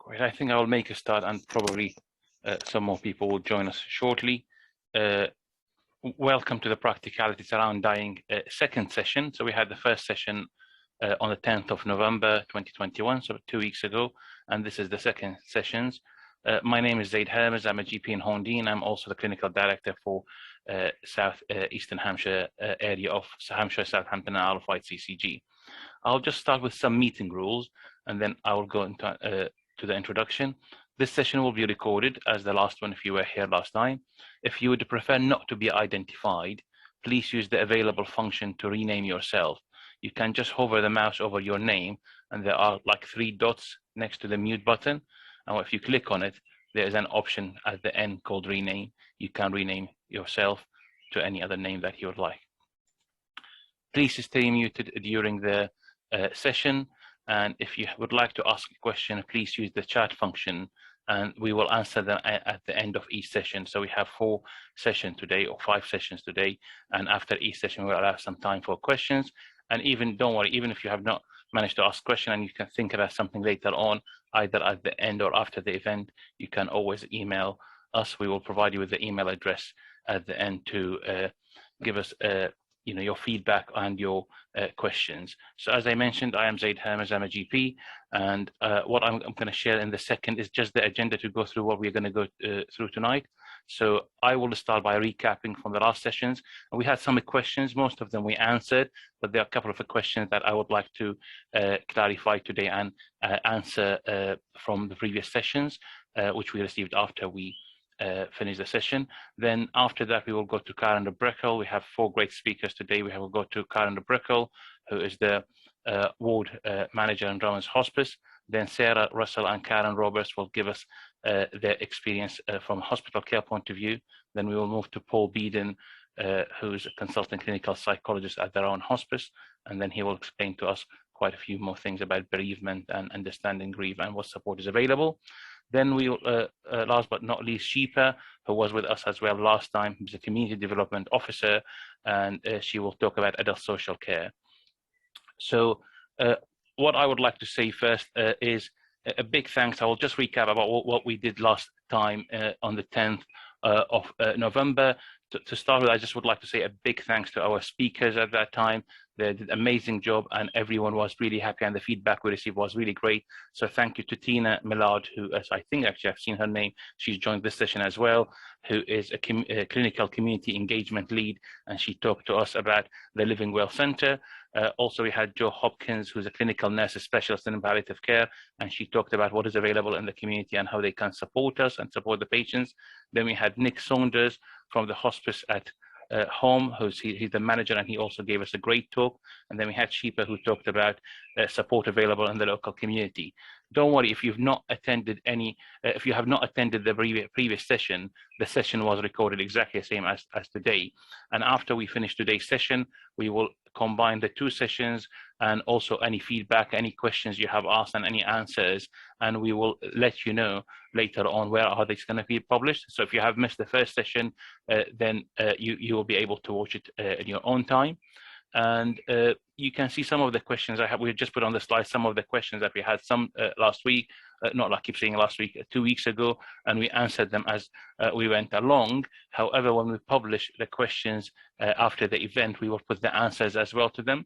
Great. I think I will make a start, and probably some more people will join us shortly. Welcome to the Practicalities Around Dying second session. So we had the first session on the 10th of November 2021, so 2 weeks ago, and this is the second sessions. My name is Zaid Hermes. I'm a GP in Hondine. I'm also the clinical director for South Eastern Hampshire area of Hampshire, Southampton, and Isle of Wight CCG. I'll just start with some meeting rules, and then I will go into to the introduction. This session will be recorded as the last one if you were here last time. If you would prefer not to be identified, please use the available function to rename yourself. You can just hover the mouse over your name, and there are like 3 dots next to the mute button. And if you click on it, there is an option at the end called rename. You can rename yourself to any other name that you would like. Please stay muted during the session. And if you would like to ask a question, please use the chat function, and we will answer them at the end of each session. So we have 4 sessions today, or 5 sessions today, and after each session we'll have some time for questions. And even, don't worry, even if you have not managed to ask a question and you can think about something later on, either at the end or after the event, you can always email us. We will provide you with the email address at the end to give us your feedback and your questions. So as I mentioned, I am Zaid Hermes, I'm a GP, and what I'm going to share in the second is just the agenda to go through what we're going to go through tonight. So I will start by recapping from the last sessions. We had some questions, most of them we answered, but there are a couple of questions that I would like to clarify today and answer from the previous sessions, which we received after we finish the session. Then after that, we will go to Karen de Breckel. We have 4 great speakers today. We will go to Karen de Breckel, who is the ward manager in Rowans Hospice. Then Sarah Russell and Karen Roberts will give us their experience from a hospital care point of view. Then we will move to Paul Beeden, who's a consultant clinical psychologist at the Rowans Hospice, and then he will explain to us quite a few more things about bereavement and understanding grief and what support is available. Then we, last but not least, Sheepa, who was with us as well last time, who's a community development officer, and she will talk about adult social care. So what I would like to say first is a big thanks. I will just recap about what we did last time on the 10th of November. To start with, I just would like to say a big thanks to our speakers at that time. They did an amazing job, and everyone was really happy, and the feedback we received was really great. So thank you to Tina Millard, who, as I think actually I've seen her name, she's joined this session as well, who is a clinical community engagement lead, and she talked to us about the Living Well Center. Also, we had Joe Hopkins, who's a clinical nurse specialist in palliative care, and she talked about what is available in the community and how they can support us and support the patients. Then we had Nick Saunders from the hospice at home, he's the manager, and he also gave us a great talk. And then we had Sheepa, who talked about support available in the local community. Don't worry if you've not attended if you have not attended the previous session, the session was recorded exactly the same as today. And after we finish today's session, we will combine the 2 sessions and also any feedback, any questions you have asked and any answers, and we will let you know later on where are they going to be published. So if you have missed the first session, then you will be able to watch it in your own time. And you can see some of the questions we just put on the slide, some of the questions that we had last week, not like I keep saying last week, 2 weeks ago, and we answered them as we went along. However, when we publish the questions after the event, we will put the answers as well to them.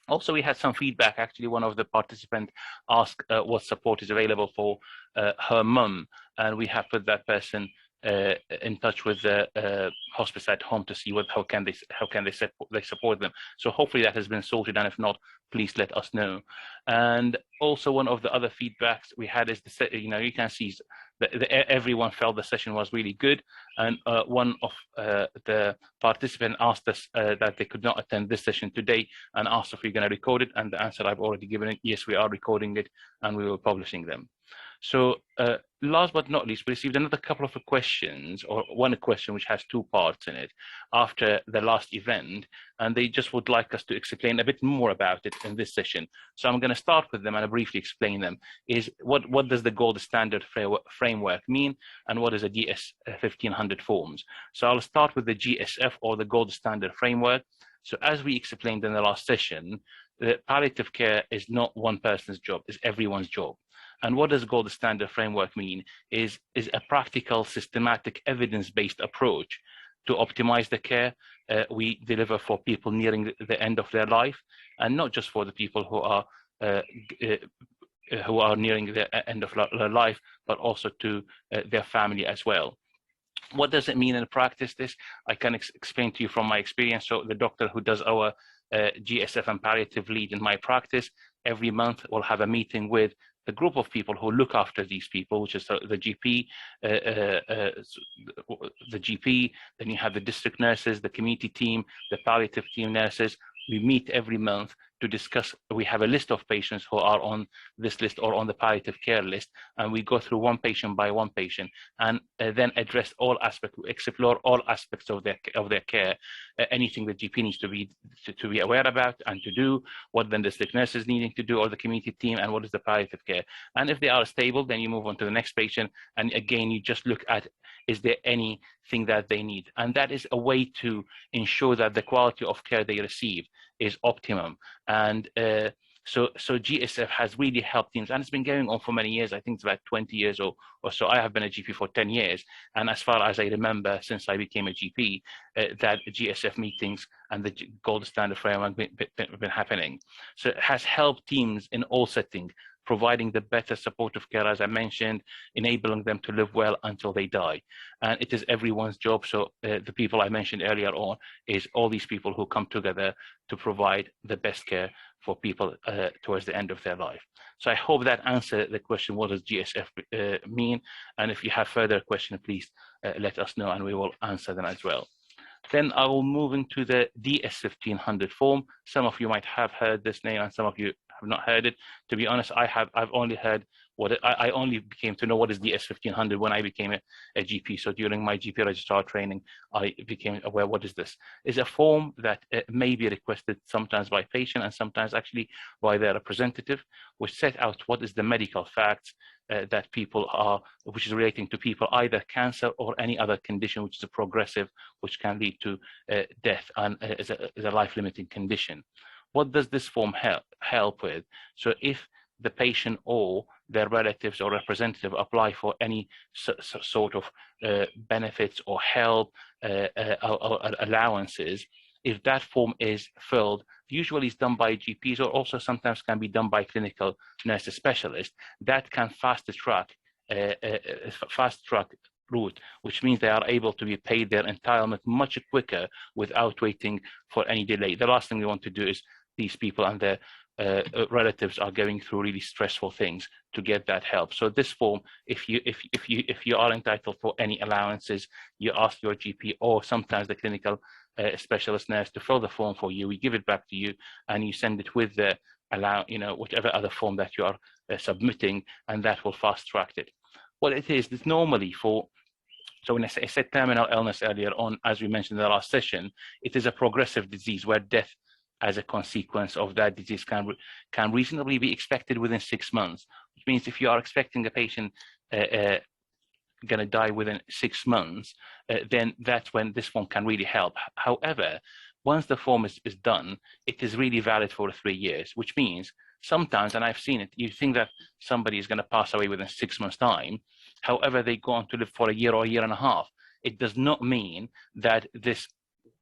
Also, we had some feedback. Actually, one of the participants asked what support is available for her mum, and we have put that person in touch with the hospice at home to see how can they support them. So hopefully that has been sorted, and if not, please let us know. And also, one of the other feedbacks we had is you can see that everyone felt the session was really good, and one of the participants asked us that they could not attend this session today and asked if we're going to record it, and the answer I've already given it: yes, we are recording it and we will publishing them. So last but not least, we received another couple of questions, or one question which has 2 parts in it after the last event, and they just would like us to explain a bit more about it in this session. So I'm going to start with them and briefly explain them. Is what does the gold standard framework mean, and what is a DS 1500 forms? So I'll start with the GSF, or the gold standard framework. So as we explained in the last session, palliative care is not one person's job, it's everyone's job. And what does gold standard framework mean? Is a practical, systematic, evidence-based approach to optimize the care we deliver for people nearing the end of their life, and not just for the people who are nearing the end of their life, but also to their family as well. What does it mean in practice? This I can explain to you from my experience. So the doctor who does our GSF and palliative lead in my practice, every month we'll have a meeting with the group of people who look after these people, which is the GP, then you have the district nurses, the community team, the palliative team nurses. We meet every month to discuss. We have a list of patients who are on this list or on the palliative care list, and we go through one patient by one patient, and then address all aspects, explore all aspects of their care, anything the GP needs to be aware about and to do, what then the district nurses needing to do, or the community team, and what is the palliative care. And if they are stable, then you move on to the next patient, and again you just look at, is there anything that they need? And that is a way to ensure that the quality of care they receive is optimum. And so GSF has really helped teams, and it's been going on for many years. I think it's about 20 years or so. I have been a GP for 10 years, and as far as I remember, since I became a GP, that GSF meetings and the gold standard framework have been happening. So it has helped teams in all settings, providing the better supportive care, as I mentioned, enabling them to live well until they die. And it is everyone's job. So the people I mentioned earlier on is all these people who come together to provide the best care for people towards the end of their life. So I hope that answered the question, what does GSF mean? And if you have further questions, please let us know and we will answer them as well. Then I will move into the DS1500 form. Some of you might have heard this name and some of you have not heard it. To be honest, I've only heard I only came to know what is DS1500 when I became a GP. So during my GP registrar training, I became aware what is this. It's a form that may be requested sometimes by patient and sometimes actually by their representative, which set out what is the medical facts that people are, which is relating to people, either cancer or any other condition which is a progressive, which can lead to death and is a life-limiting condition. What does this form help with? So if the patient or their relatives or representative apply for any sort of benefits or help or allowances, if that form is filled, usually it's done by GPs or also sometimes can be done by clinical nurses specialists, that can fast track route, which means they are able to be paid their entitlement much quicker without waiting for any delay. The last thing we want to do is these people and their relatives are going through really stressful things to get that help. So this form, if you are entitled for any allowances, you ask your GP or sometimes the clinical specialist nurse to fill the form for you. We give it back to you, and you send it with the whatever other form that you are submitting, and that will fast track it. What it is, it's normally for. So when I said terminal illness earlier on, as we mentioned in the last session, it is a progressive disease where death as a consequence of that disease can reasonably be expected within 6 months, which means if you are expecting a patient going to die within 6 months, then that's when this form can really help. However, once the form is done, it is really valid for 3 years, which means sometimes, and I've seen it, you think that somebody is going to pass away within 6 months' time. However, they go on to live for a year or a year and a half. It does not mean that this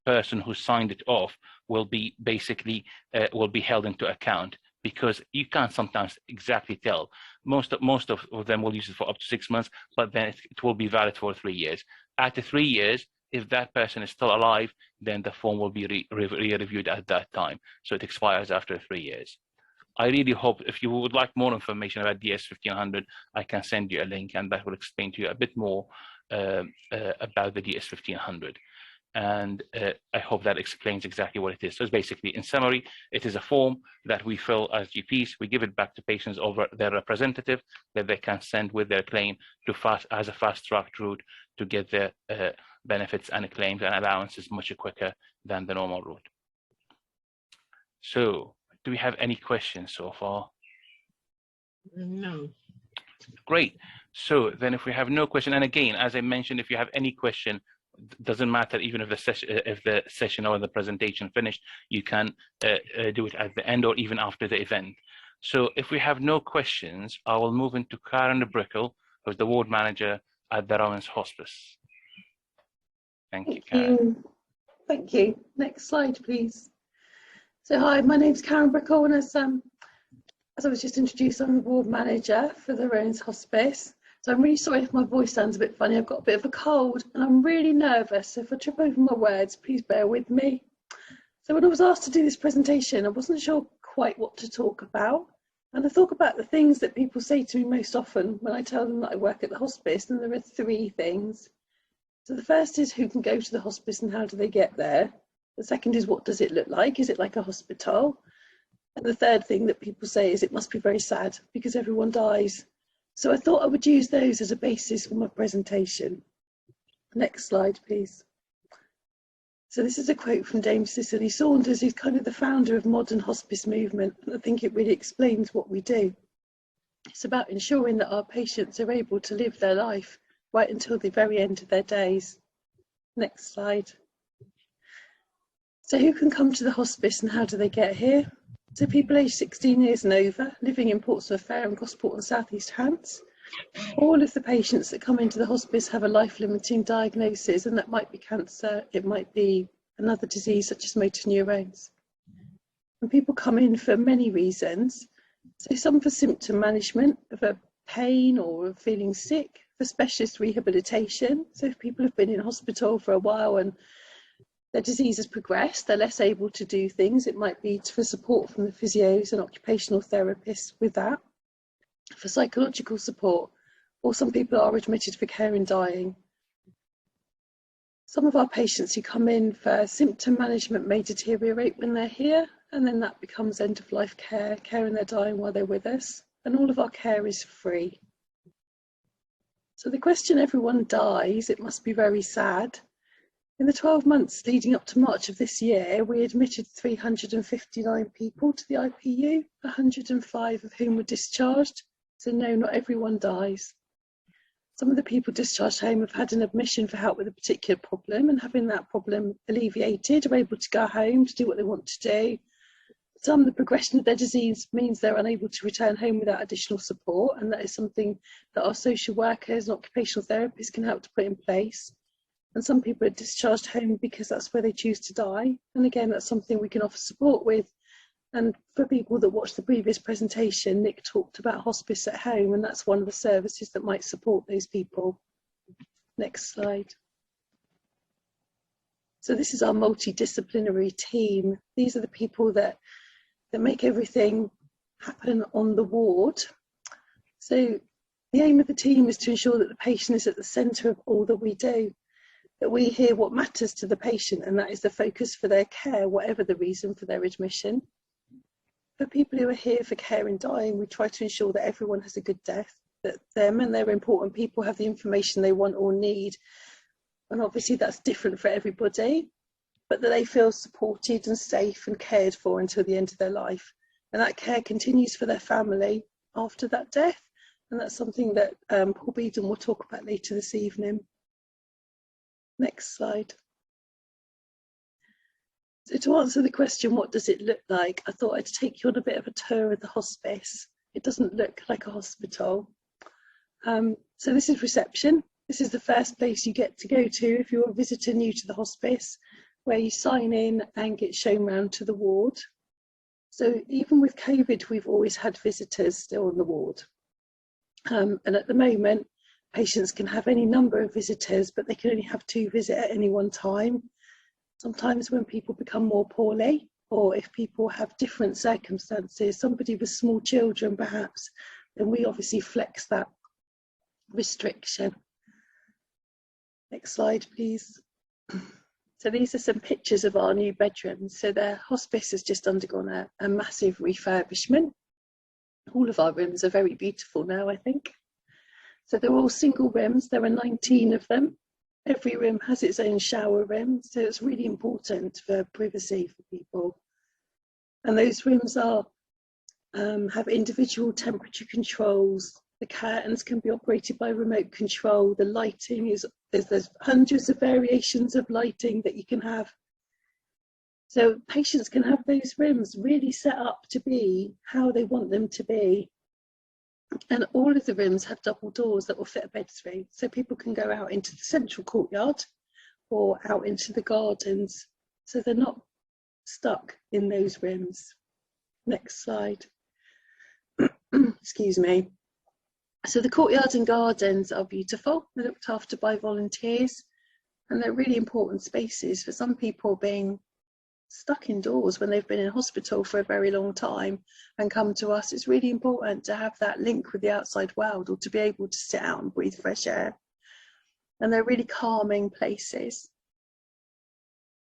person who signed it off will be basically will be held into account, because you can't sometimes exactly tell. Most of them will use it for up to 6 months, but then it will be valid for 3 years. After 3 years, if that person is still alive, then the form will be reviewed at that time. So it expires after 3 years. I really hope, if you would like more information about DS1500, I can send you a link, and that will explain to you a bit more about the DS1500. And I hope that explains exactly what it is. So it's basically, in summary, it is a form that we fill as GPs. We give it back to patients over their representative that they can send with their claim to as a fast-track route to get their benefits and claims and allowances much quicker than the normal route. So, do we have any questions so far? No. Great. So then if we have no question, and again, as I mentioned, if you have any question, doesn't matter, even if the session or the presentation finished, you can do it at the end or even after the event. So if we have no questions, I will move into Karen Brickle, who's the ward manager at the Rowans Hospice. Thank you, Karen. Thank you. Next slide, please. So hi, my name's Karen Brickle, and as I was just introduced, I'm the ward manager for the Rowans Hospice. So I'm really sorry if my voice sounds a bit funny. I've got a bit of a cold and I'm really nervous. So if I trip over my words, please bear with me. So when I was asked to do this presentation, I wasn't sure quite what to talk about. And I thought about the things that people say to me most often when I tell them that I work at the hospice, and there are three things. So the first is who can go to the hospice and how do they get there? The second is what does it look like? Is it like a hospital? And the third thing that people say is it must be very sad because everyone dies. So I thought I would use those as a basis for my presentation. Next slide, please. So this is a quote from Dame Cicely Saunders, who's kind of the founder of modern hospice movement. And I think it really explains what we do. It's about ensuring that our patients are able to live their life right until the very end of their days. Next slide. So who can come to the hospice and how do they get here? So people aged 16 years and over, living in Portsmouth, Fareham, Gosport and South East Hants. All of the patients that come into the hospice have a life-limiting diagnosis, and that might be cancer, it might be another disease such as motor neurones. And people come in for many reasons. So some for symptom management of a pain or of feeling sick, for specialist rehabilitation. So if people have been in hospital for a while and their disease has progressed, they're less able to do things. It might be for support from the physios and occupational therapists with that, for psychological support, or some people are admitted for care in dying. Some of our patients who come in for symptom management may deteriorate when they're here, and then that becomes end-of-life care, care in their dying while they're with us, and all of our care is free. So the question, everyone dies, it must be very sad. In the 12 months leading up to March of this year, we admitted 359 people to the IPU, 105 of whom were discharged. So no, not everyone dies. Some of the people discharged home have had an admission for help with a particular problem, and having that problem alleviated, are able to go home to do what they want to do. Some, the progression of their disease means they're unable to return home without additional support, and that is something that our social workers and occupational therapists can help to put in place. And some people are discharged home because that's where they choose to die. And again, that's something we can offer support with. And for people that watched the previous presentation, Nick talked about hospice at home, and that's one of the services that might support those people. Next slide. So this is our multidisciplinary team. These are the people that make everything happen on the ward. So the aim of the team is to ensure that the patient is at the centre of all that we do, that we hear what matters to the patient, and that is the focus for their care, whatever the reason for their admission. For people who are here for care in dying, we try to ensure that everyone has a good death, that them and their important people have the information they want or need. And obviously that's different for everybody, but that they feel supported and safe and cared for until the end of their life. And that care continues for their family after that death. And that's something that Paul Beedon will talk about later this evening. Next slide. So to answer the question, what does it look like? I thought I'd take you on a bit of a tour of the hospice. It doesn't look like a hospital. So this is reception. This is the first place you get to go to if you're a visitor new to the hospice, where you sign in and get shown round to the ward. So even with COVID, we've always had visitors still on the ward. And at the moment, patients can have any number of visitors, but they can only have 2 visit at any one time. Sometimes when people become more poorly, or if people have different circumstances, somebody with small children perhaps, then we obviously flex that restriction. Next slide, please. So these are some pictures of our new bedrooms. So the hospice has just undergone a massive refurbishment. All of our rooms are very beautiful now, I think. So they're all single rooms. There are 19 of them. Every room has its own shower room, so it's really important for privacy for people. And those rooms are have individual temperature controls. The curtains can be operated by remote control. The lighting is, there's hundreds of variations of lighting that you can have. So patients can have those rooms really set up to be how they want them to be. And all of the rooms have double doors that will fit a bed through. So people can go out into the central courtyard or out into the gardens. So they're not stuck in those rooms. Next slide. Excuse me. So the courtyards and gardens are beautiful. They're looked after by volunteers. And they're really important spaces for some people being stuck indoors when they've been in hospital for a very long time and come to us. It's really important to have that link with the outside world, or to be able to sit out and breathe fresh air. And they're really calming places.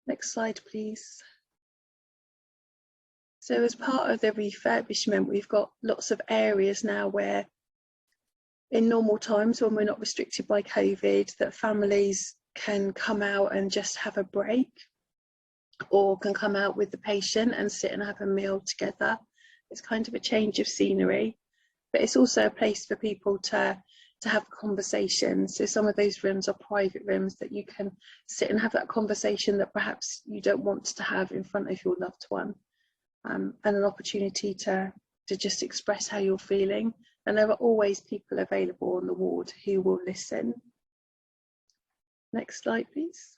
Next slide, please. So as part of the refurbishment, we've got lots of areas now where in normal times, when we're not restricted by COVID, that families can come out and just have a break, or can come out with the patient and sit and have a meal together. It's kind of a change of scenery, but it's also a place for people to have conversations. So some of those rooms are private rooms that you can sit and have that conversation that perhaps you don't want to have in front of your loved one, and an opportunity to just express how you're feeling. And there are always people available on the ward who will listen. Next slide, please.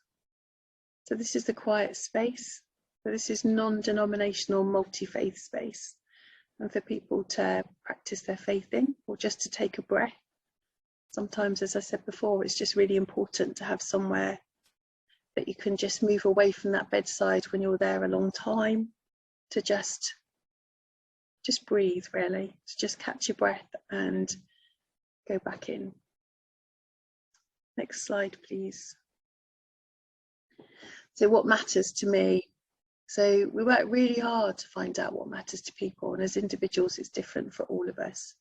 So this is the quiet space. So this is non-denominational multi-faith space, and for people to practice their faith in, or just to take a breath. Sometimes, as I said before, it's just really important to have somewhere that you can just move away from that bedside when you're there a long time, to just breathe, really, to just catch your breath and go back in. Next slide, please. So what matters to me? So we work really hard to find out what matters to people, and as individuals it's different for all of us.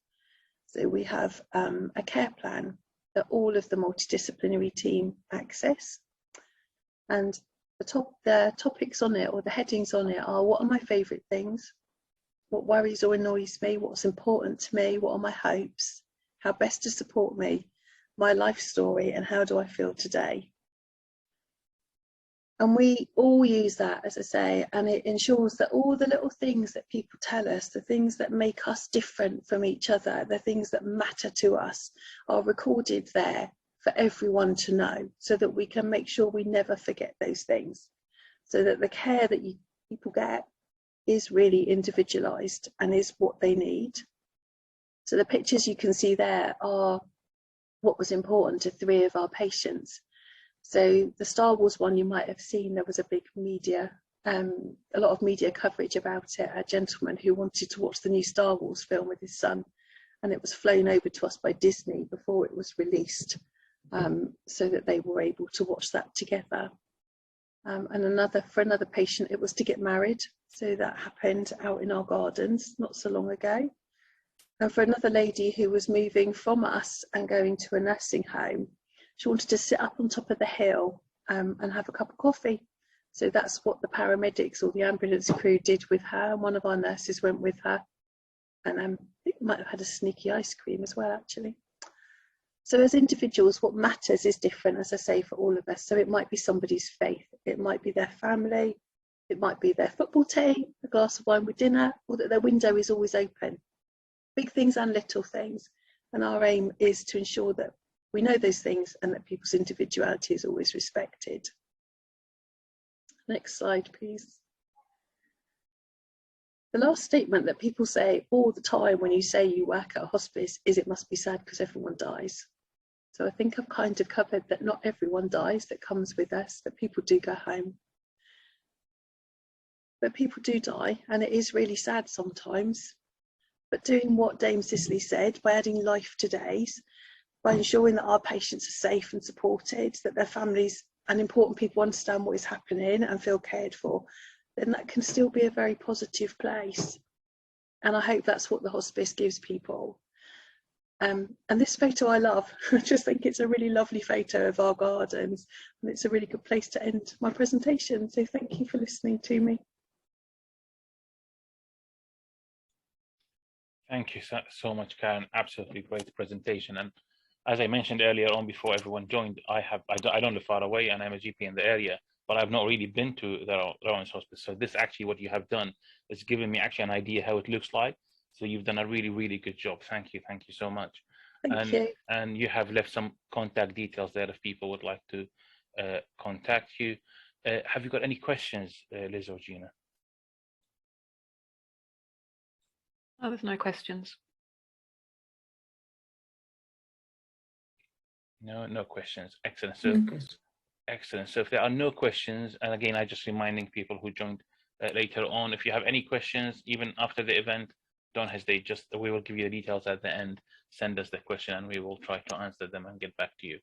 So we have a care plan that all of the multidisciplinary team access, and the topics on it, or the headings on it, are: what are my favourite things? What worries or annoys me? What's important to me? What are my hopes? How best to support me? My life story, and how do I feel today? And we all use that, as I say, and it ensures that all the little things that people tell us, the things that make us different from each other, the things that matter to us, are recorded there for everyone to know, so that we can make sure we never forget those things, so that the care that people get is really individualised and is what they need. So the pictures you can see there are what was important to 3 of our patients. So the Star Wars one, you might have seen, there was a big media, a lot of media coverage about it. A gentleman who wanted to watch the new Star Wars film with his son, and it was flown over to us by Disney before it was released, so that they were able to watch that together. And for another patient, it was to get married. So that happened out in our gardens not so long ago. And for another lady who was moving from us and going to a nursing home, she wanted to sit up on top of the hill and have a cup of coffee. So that's what the paramedics or the ambulance crew did with her, and one of our nurses went with her. And I think we might have had a sneaky ice cream as well, actually. So as individuals, what matters is different, as I say, for all of us. So it might be somebody's faith, it might be their family, it might be their football team, a glass of wine with dinner, or that their window is always open. Big things and little things. And our aim is to ensure that we know those things and that people's individuality is always respected. Next slide, please. The last statement that people say all the time when you say you work at a hospice is, it must be sad because everyone dies. So I think I've kind of covered that not everyone dies that comes with us, that people do go home. But people do die, and it is really sad sometimes. But doing what Dame Cicely said, by adding life to days, by ensuring that our patients are safe and supported, that their families and important people understand what is happening and feel cared for, then that can still be a very positive place. And I hope that's what the hospice gives people. And this photo I love. I just think it's a really lovely photo of our gardens, and it's a really good place to end my presentation. So thank you for listening to me. Thank you so much, Karen. Absolutely great presentation. And as I mentioned earlier on, before everyone joined, I don't live far away, and I'm a GP in the area. but I've not really been to the Rowans Hospice. So this actually what you have done is given me actually an idea how it looks like. So you've done a really, really good job. Thank you so much. Thank you. And you have left some contact details there if people would like to contact you. Have you got any questions, Liz or Gina? Oh, there's no questions. No questions. Excellent. So excellent. So if there are no questions, and again, I just reminding people who joined later on, if you have any questions, even after the event, don't hesitate. Just we will give you the details at the end. Send us the question, and we will try to answer them and get back to you.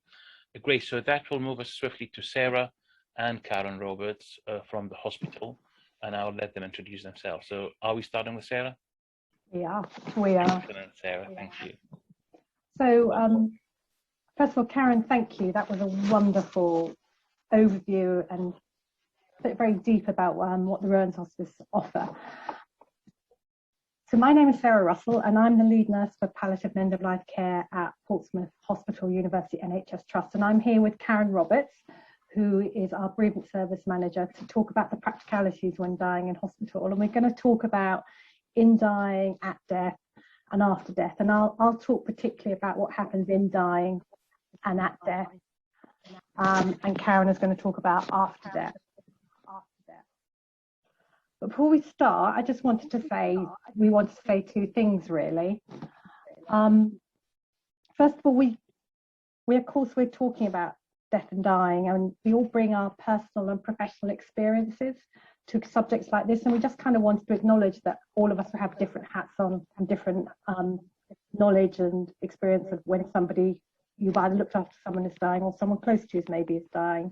Great. So that will move us swiftly to Sarah and Karen Roberts from the hospital, and I'll let them introduce themselves. So are we starting with Sarah? Yeah, We are. Excellent, Sarah. Thank you. So, first of all, Karen, thank you. That was a wonderful overview and very deep about what the Rowans Hospice offer. So my name is Sarah Russell, and I'm the lead nurse for palliative and end-of-life care at Portsmouth Hospital University NHS Trust. And I'm here with Karen Roberts, who is our bereavement service manager, to talk about the practicalities when dying in hospital. And we're going to talk about in dying, at death, and after death. And I'll talk particularly about what happens in dying and at death. And Karen is going to talk about after death. But before we start, I just wanted to say, we wanted to say two things really. First of all, we of course we're talking about death and dying, and we all bring our personal and professional experiences to subjects like this, and we just kind of wanted to acknowledge that all of us have different hats on and different knowledge and experience of when you've either looked after someone is dying or someone close to you maybe is dying.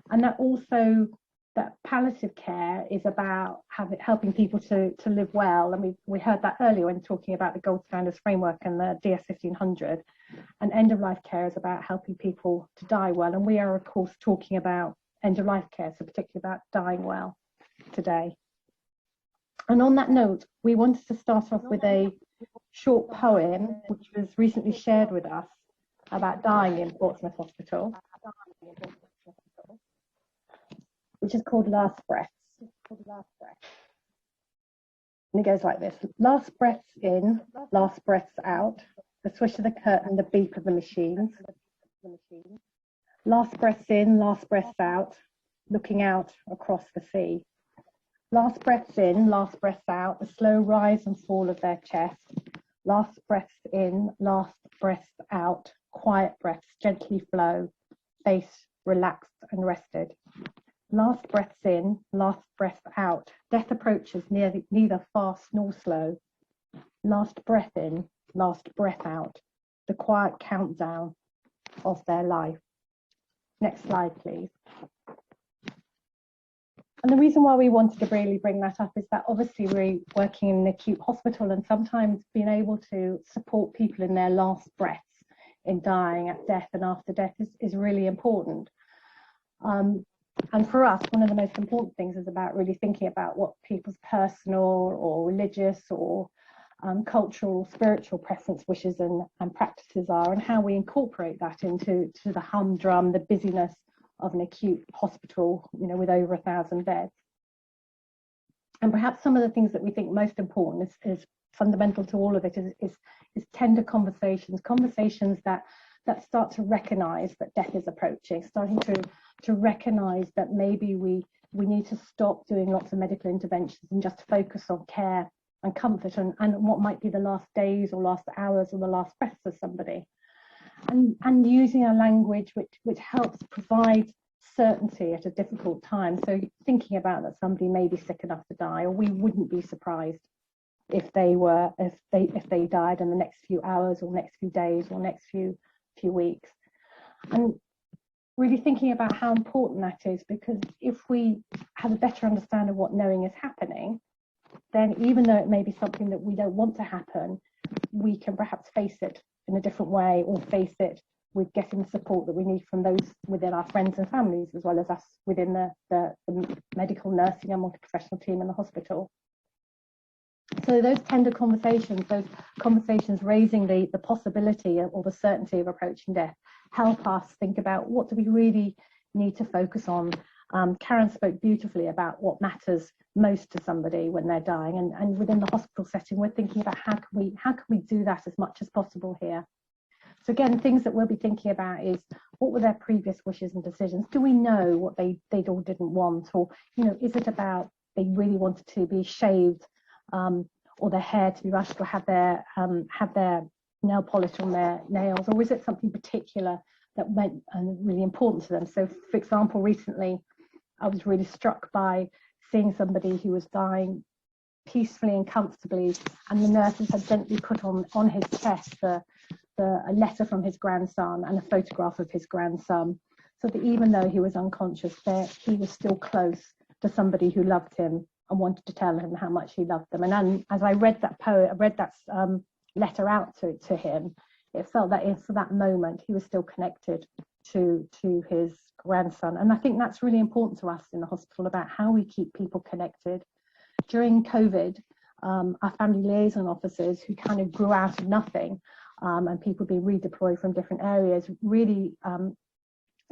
And that also that palliative care is about helping people to live well. And we heard that earlier when talking about the gold standards framework and the DS 1500. And end of life care is about helping people to die well. And we are of course talking about end of life care, so particularly about dying well today. And on that note, we wanted to start off with a short poem which was recently shared with us about dying in Portsmouth Hospital, which is called Last Breaths. And it goes like this: last breaths in, last breaths out, the swish of the curtain, the beep of the machines. Last breaths in, last breaths out, looking out across the sea. Last breaths in, last breaths out, the slow rise and fall of their chest. Last breaths in, last breaths out, quiet breaths gently flow, face relaxed and rested. Last breaths in, last breath out. Death approaches neither fast nor slow. Last breath in, last breath out. The quiet countdown of their life. Next slide, please. And the reason why we wanted to really bring that up is that obviously we're working in an acute hospital, and sometimes being able to support people in their last breaths, in dying, at death and after death is really important. And for us, one of the most important things is about really thinking about what people's personal or religious or cultural, spiritual preference, wishes and practices are, and how we incorporate that into the humdrum, the busyness of an acute hospital, with over 1,000 beds. And perhaps some of the things that we think most important is fundamental to all of it is tender conversations that start to recognise that death is approaching, starting to recognise that maybe we need to stop doing lots of medical interventions and just focus on care and comfort and what might be the last days or last hours or the last breaths of somebody. And using a language which helps provide certainty at a difficult time. So thinking about that somebody may be sick enough to die, or we wouldn't be surprised if they died in the next few hours or next few days or next few weeks. And really thinking about how important that is, because if we have a better understanding of what knowing is happening, then even though it may be something that we don't want to happen, we can perhaps face it in a different way, or face it with getting the support that we need from those within our friends and families, as well as us within the medical, nursing and multi-professional team in the hospital. So those tender conversations, raising the possibility or the certainty of approaching death, help us think about what do we really need to focus on Karen spoke beautifully about what matters most to somebody when they're dying, and within the hospital setting, we're thinking about how can we do that as much as possible here. So again, things that we'll be thinking about is what were their previous wishes and decisions? Do we know what they all didn't want, or is it about they really wanted to be shaved, or their hair to be brushed, or have their nail polish on their nails, or is it something particular that meant really important to them? So, for example, recently I was really struck by seeing somebody who was dying peacefully and comfortably, and the nurses had gently put on his chest a letter from his grandson and a photograph of his grandson, so that even though he was unconscious, he was still close to somebody who loved him and wanted to tell him how much he loved them. And as I read that letter out to him, it felt that for that moment he was still connected to his grandson. And I think that's really important to us in the hospital, about how we keep people connected. During COVID, our family liaison officers, who kind of grew out of nothing, and people being redeployed from different areas, really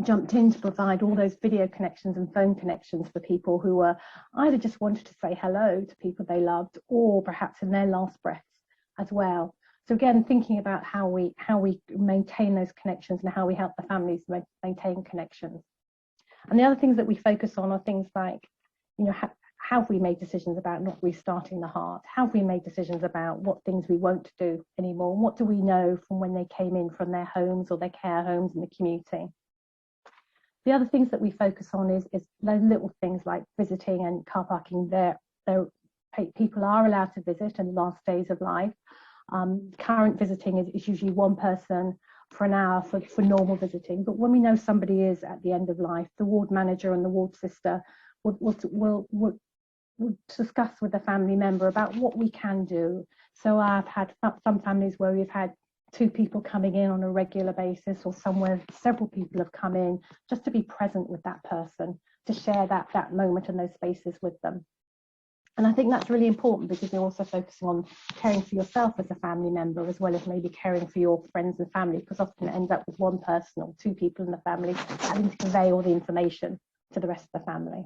jumped in to provide all those video connections and phone connections for people who were either just wanted to say hello to people they loved, or perhaps in their last breaths as well. So again, thinking about how we maintain those connections and how we help the families maintain connections. And the other things that we focus on are things like, have we made decisions about not restarting the heart? Have we made decisions about what things we won't do anymore? And what do we know from when they came in from their homes or their care homes in the community? The other things that we focus on is those little things like visiting and car parking. People are allowed to visit in the last days of life. Current visiting is usually one person for an hour for normal visiting. But when we know somebody is at the end of life, the ward manager and the ward sister will discuss with the family member about what we can do. So I've had some families where we've had 2 people coming in on a regular basis, or somewhere several people have come in just to be present with that person, to share that moment and those spaces with them. And I think that's really important, because you're also focusing on caring for yourself as a family member, as well as maybe caring for your friends and family, because often it ends up with one person or 2 people in the family having to convey all the information to the rest of the family.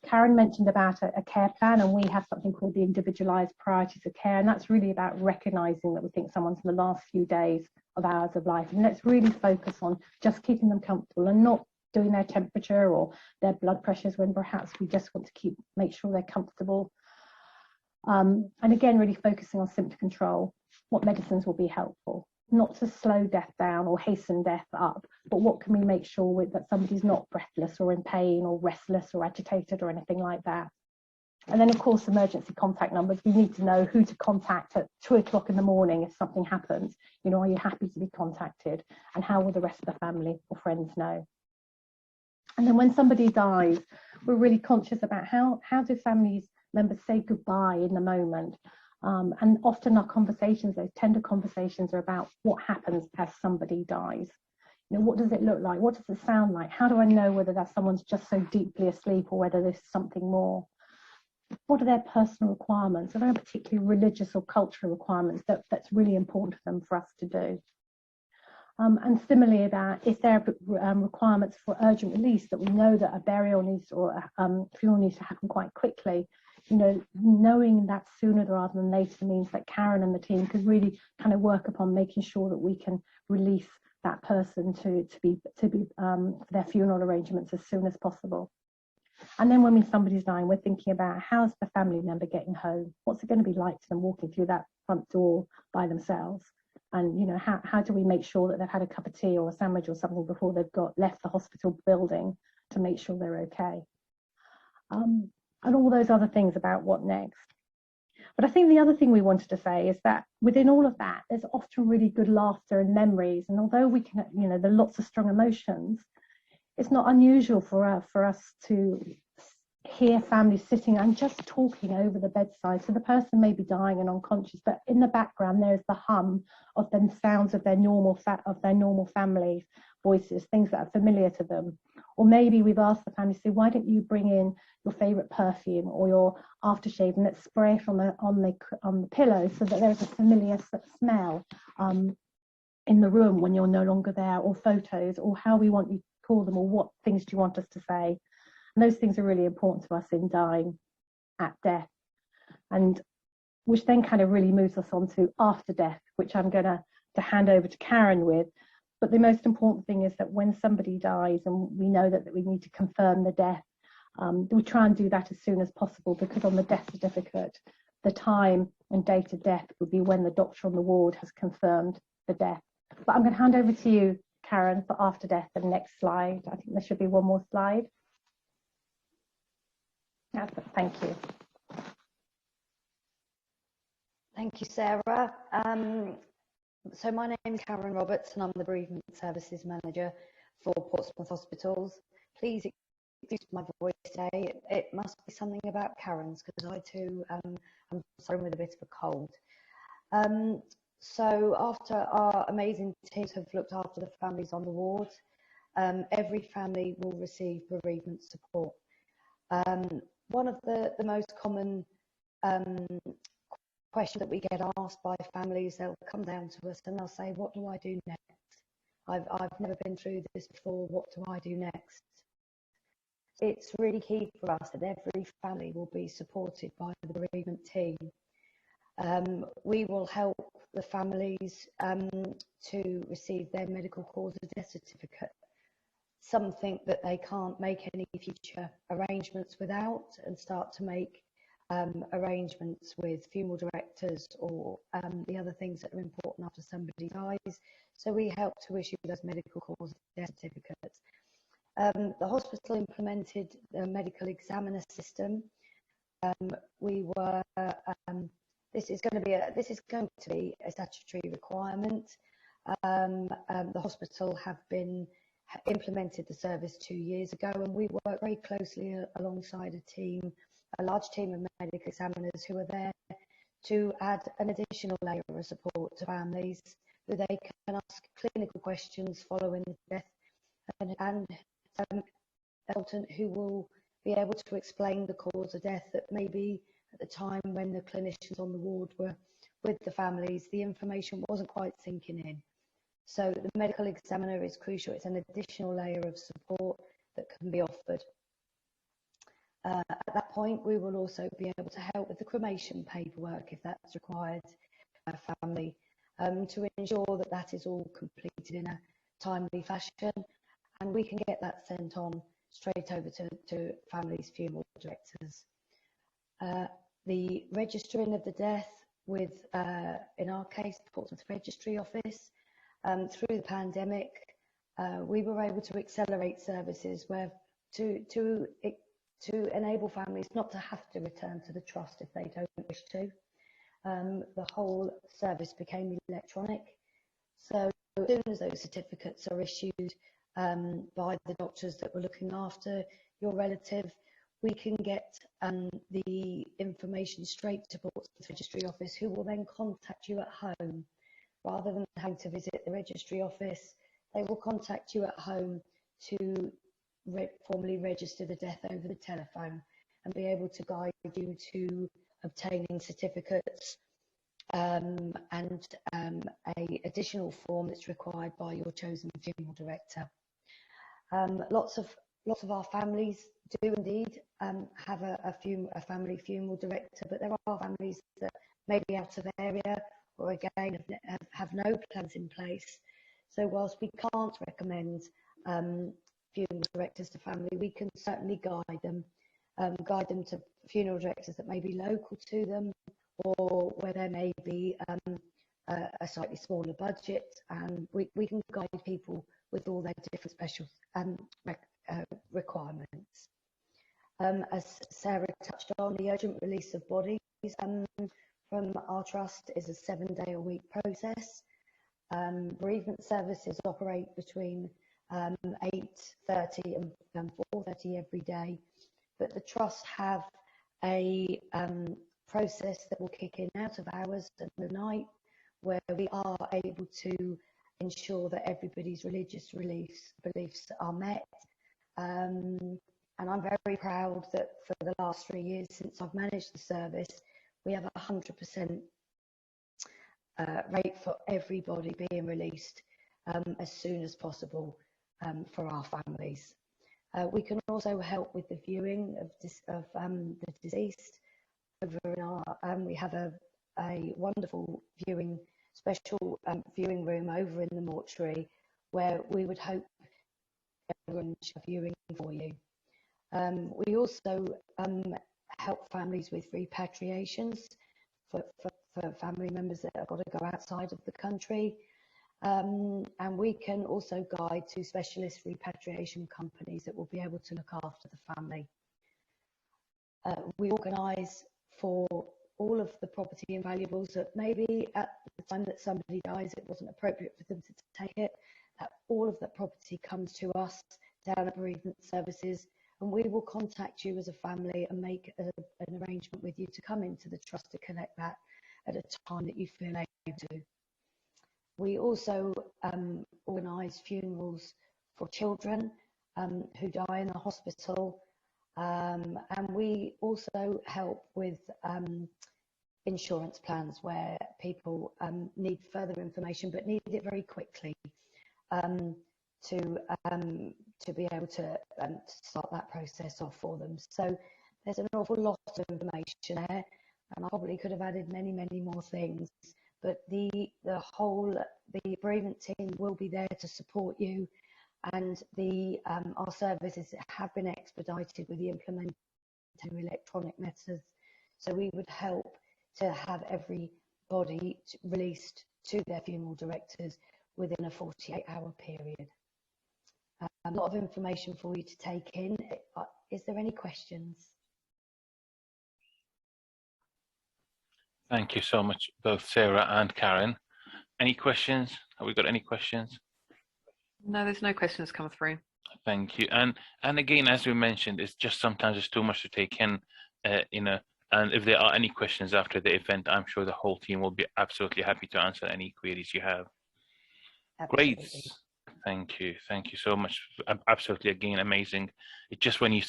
Karen mentioned about a care plan, and we have something called the individualised priorities of care, and that's really about recognising that we think someone's in the last few days of hours of life, and let's really focus on just keeping them comfortable and not doing their temperature or their blood pressures, when perhaps we just want to make sure they're comfortable. And again, really focusing on symptom control, what medicines will be helpful, not to slow death down or hasten death up, but what can we make sure that somebody's not breathless or in pain or restless or agitated or anything like that. And then, of course, emergency contact numbers. We need to know who to contact at 2 o'clock in the morning if something happens. Are you happy to be contacted? And how will the rest of the family or friends know? And then when somebody dies, we're really conscious about how do family members say goodbye in the moment. And often our conversations, those tender conversations, are about what happens as somebody dies. What does it look like? What does it sound like? How do I know whether that someone's just so deeply asleep or whether there's something more? What are their personal requirements? Are there particular religious or cultural requirements that's really important for them for us to do? And similarly, about if there are requirements for urgent release, that we know that a burial needs or a funeral needs to happen quite quickly. Knowing that sooner rather than later means that Karen and the team could really kind of work upon making sure that we can release that person to be for their funeral arrangements as soon as possible. And then when somebody's dying, we're thinking about how's the family member getting home? What's it going to be like to them walking through that front door by themselves? And how do we make sure that they've had a cup of tea or a sandwich or something before they've left the hospital building to make sure they're okay? And all those other things about what next. But I think the other thing we wanted to say is that within all of that, there's often really good laughter and memories. And although we can, there are lots of strong emotions, it's not unusual for us to hear families sitting and just talking over the bedside. So the person may be dying and unconscious, but in the background there's the hum of the sounds of their normal family voices, things that are familiar to them. Or maybe we've asked the family, say, why don't you bring in your favourite perfume or your aftershave and let's spray it on the pillow so that there's a familiar smell in the room when you're no longer there, or photos, or how we want you call them, or what things do you want us to say? And those things are really important to us in dying at death, and which then kind of really moves us on to after death, which I'm going to hand over to Karen with. But the most important thing is that when somebody dies and we know that we need to confirm the death, we try and do that as soon as possible, because on the death certificate, the time and date of death would be when the doctor on the ward has confirmed the death. But I'm going to hand over to you, Karen, for after death. The next slide. I think there should be one more slide. Yeah, thank you. Thank you, Sarah. So my name is Karen Roberts and I'm the Bereavement Services Manager for Portsmouth Hospitals. Please excuse my voice today. It must be something about Karen's, because I too am suffering with a bit of a cold. So after our amazing teams have looked after the families on the ward, every family will receive bereavement support. One of the most common question that we get asked by families, they'll come down to us and they'll say, what do I do next? I've never been through this before, what do I do next? It's really key for us that every family will be supported by the bereavement team. We will help the families to receive their medical cause of death certificate, something that they can't make any future arrangements without, and start to make arrangements with funeral directors or the other things that are important after somebody dies. So we help to issue those medical cause of death certificates. The hospital implemented the medical examiner system. This is going to be a statutory requirement. The hospital have implemented the service 2 years ago, and we work very closely alongside a large team of medical examiners who are there to add an additional layer of support to families, who they can ask clinical questions following death, and a consultant who will be able to explain the cause of death that maybe at the time when the clinicians on the ward were with the families, the information wasn't quite sinking in. So the medical examiner is crucial. It's an additional layer of support that can be offered. At that point, we will also be able to help with the cremation paperwork if that's required by a family, to ensure that that is all completed in a timely fashion, and we can get that sent on straight over to families' funeral directors. The registering of the death with, in our case, the Portsmouth Registry Office, through the pandemic, we were able to accelerate services where to enable families not to have to return to the trust if they don't wish to. The whole service became electronic. So as soon as those certificates are issued by the doctors that were looking after your relative, we can get the information straight to Portsmouth Registry Office, who will then contact you at home. Rather than having to visit the registry office, they will contact you at home to formally register the death over the telephone and be able to guide you to obtaining certificates and a additional form that's required by your chosen funeral director. Lots of our families do indeed have a family funeral director, but there are families that may be out of area or again have no plans in place. So whilst we can't recommend funeral directors to family, we can certainly guide them to funeral directors that may be local to them, or where there may be a slightly smaller budget, and we can guide people with all their different special requirements. As Sarah touched on, the urgent release of bodies from our trust is a 7-day-a-week process. Bereavement services operate between 8:30 and 4:30 every day, but the trust have a process that will kick in out of hours and the night, where we are able to ensure that everybody's religious beliefs are met. And I'm very proud that for the last 3 years since I've managed the service, we have 100% rate for everybody being released as soon as possible. for our families. We can also help with the viewing of the deceased. Over in our, we have a wonderful special viewing room over in the mortuary, where we would hope arrange a viewing for you. We also help families with repatriations for family members that have got to go outside of the country. And we can also guide to specialist repatriation companies that will be able to look after the family. We organise for all of the property and valuables that maybe at the time that somebody dies it wasn't appropriate for them to take it, that all of that property comes to us down at bereavement services, and we will contact you as a family and make an arrangement with you to come into the trust to collect that at a time that you feel able to. We also organise funerals for children who die in the hospital, and we also help with insurance plans where people need further information but need it very quickly to be able to start that process off for them. So there's an awful lot of information there, and I probably could have added many more things, but the bereavement team will be there to support you, and our services have been expedited with the implementation of electronic methods, so we would help to have everybody released to their funeral directors within a 48-hour period. A lot of information for you to take in. Is there any questions? Thank you so much, both Sarah and Karen. Any questions? Have we got any questions? No, there's no questions come through. Thank you. And again, as we mentioned, it's just sometimes it's too much to take in, you know. And if there are any questions after the event, I'm sure the whole team will be absolutely happy to answer any queries you have. Absolutely. Great. Thank you so much. Absolutely, again, amazing. It's just when you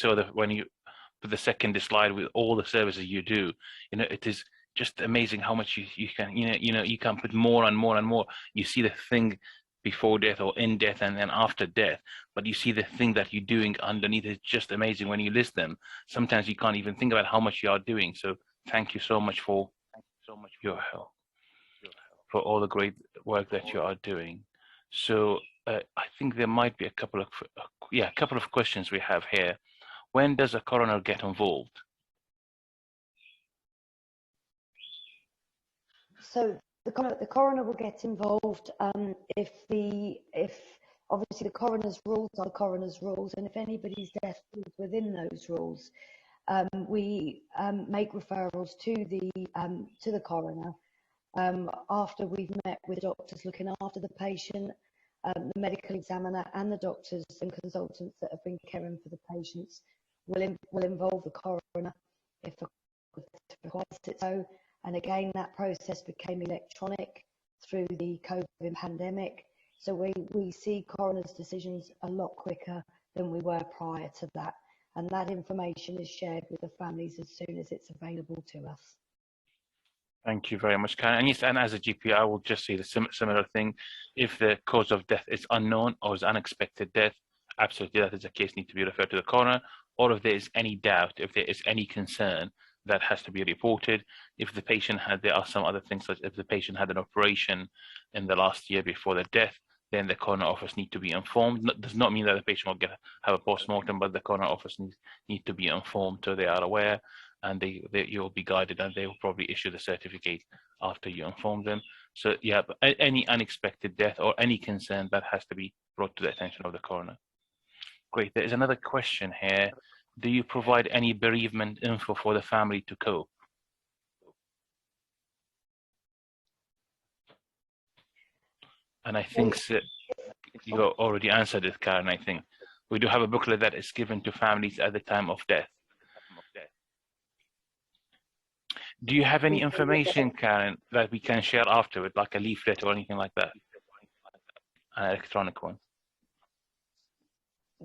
put the second slide with all the services you do, you know, it is just amazing how much you can, you can put more and more and more. You see the thing before death or in death and then after death, but you see the thing that you're doing underneath. It's just amazing when you list them. Sometimes you can't even think about how much you are doing. So thank you so much for your help, for all the great work that you are doing. So I think there might be a couple of questions we have here. When does a coroner get involved? So the coroner will get involved if obviously the coroner's rules are the coroner's rules, and if anybody's death falls within those rules, we make referrals to the coroner after we've met with the doctors looking after the patient, the medical examiner, and the doctors and consultants that have been caring for the patients will involve the coroner if requires it so. And again, that process became electronic through the COVID pandemic. So we see coroners' decisions a lot quicker than we were prior to that. And that information is shared with the families as soon as it's available to us. Thank you very much, Karen. And yes, and as a GP, I will just say the similar thing. If the cause of death is unknown or is unexpected death, absolutely that is a case need to be referred to the coroner. Or if there is any doubt, if there is any concern, that has to be reported. If the patient there are some other things, such if the patient had an operation in the last year before the death, then the coroner office need to be informed. Does not mean that the patient will have a post-mortem, but the coroner office need to be informed so they are aware, and you will be guided, and they will probably issue the certificate after you inform them. So yeah, but any unexpected death or any concern, that has to be brought to the attention of the coroner. Great. There is another question here. Do you provide any bereavement info for the family to cope? And I think you already answered it, Karen. I think we do have a booklet that is given to families at the time of death. Do you have any information, Karen, that we can share afterward, like a leaflet or anything like that? An electronic one.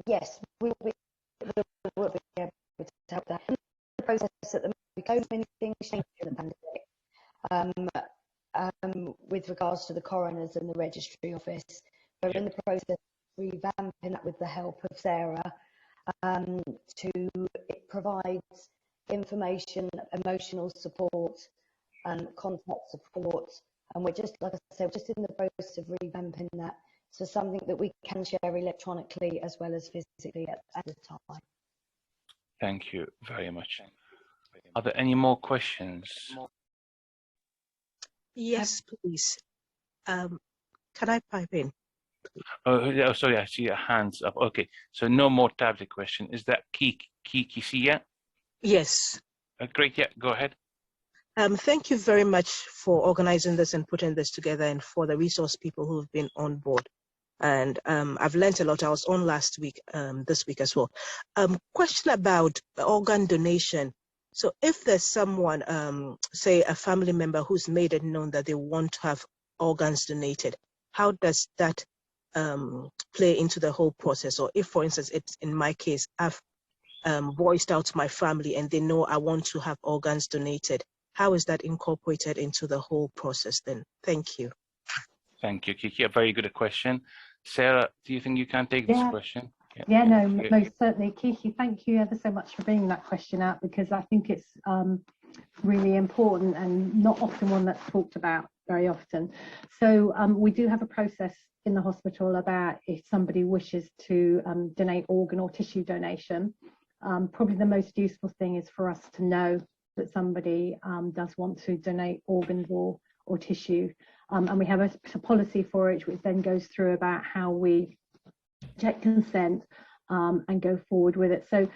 Yes, we will be able to help that. In the process at the moment, because many things changed in the pandemic with regards to the coroners and the registry office. We're in the process of revamping that with the help of Sarah. It provides information, emotional support, contact support, and we're just, like I said, just in the process of revamping that. So something that we can share electronically as well as physically at the time. Thank you very much. Are there any more questions? Yes, please. Can I pipe in? Oh, yeah, sorry, I see your hands up. Okay, so no more tablet question. Is that Kiki Sia? Yes. Great, yeah, go ahead. Thank you very much for organizing this and putting this together, and for the resource people who've been on board. And I've learned a lot. I was on last week, this week as well. Question about organ donation. So if there's someone, say a family member who's made it known that they want to have organs donated, how does that play into the whole process? Or if, for instance, it's in my case, I've voiced out to my family and they know I want to have organs donated, how is that incorporated into the whole process then? Thank you. Thank you, Kiki. A very good question. Sarah, do you think you can take this question? Yeah, no, most certainly. Kiki, thank you ever so much for bringing that question out, because I think it's really important and not often one that's talked about very often. So we do have a process in the hospital about if somebody wishes to donate organ or tissue donation. Probably the most useful thing is for us to know that somebody does want to donate organs or tissue. And we have a policy for it, which then goes through about how we check consent and go forward with it. So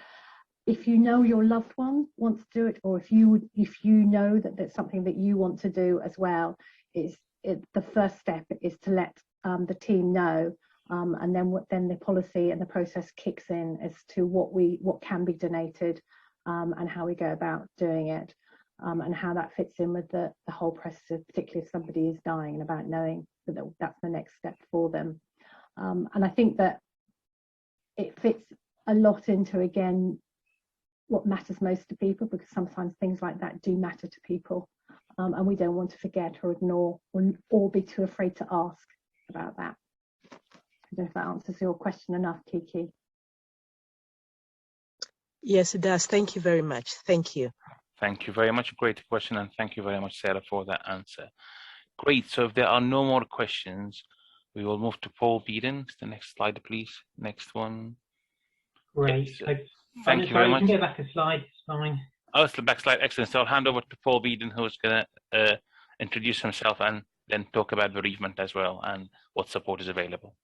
if you know your loved one wants to do it, or if you know that there's something that you want to do as well, the first step is to let the team know, and then the policy and the process kicks in as to what can be donated, and how we go about doing it, and how that fits in with the whole process, particularly if somebody is dying, and about knowing that that's the next step for them. And I think that it fits a lot into, again, what matters most to people, because sometimes things like that do matter to people, and we don't want to forget or ignore or be too afraid to ask about that. I don't know if that answers your question enough, Kiki. Yes, it does. Thank you very much. Thank you. Thank you very much. Great question, and thank you very much, Sarah, for that answer. Great. So if there are no more questions, we will move to Paul Beeden. The next slide, please. Next one. Great. Yes. Thank you very much. You can go back a slide. It's fine. Oh, it's the back slide. Excellent. So I'll hand over to Paul Beeden, who's going to introduce himself and then talk about bereavement as well and what support is available.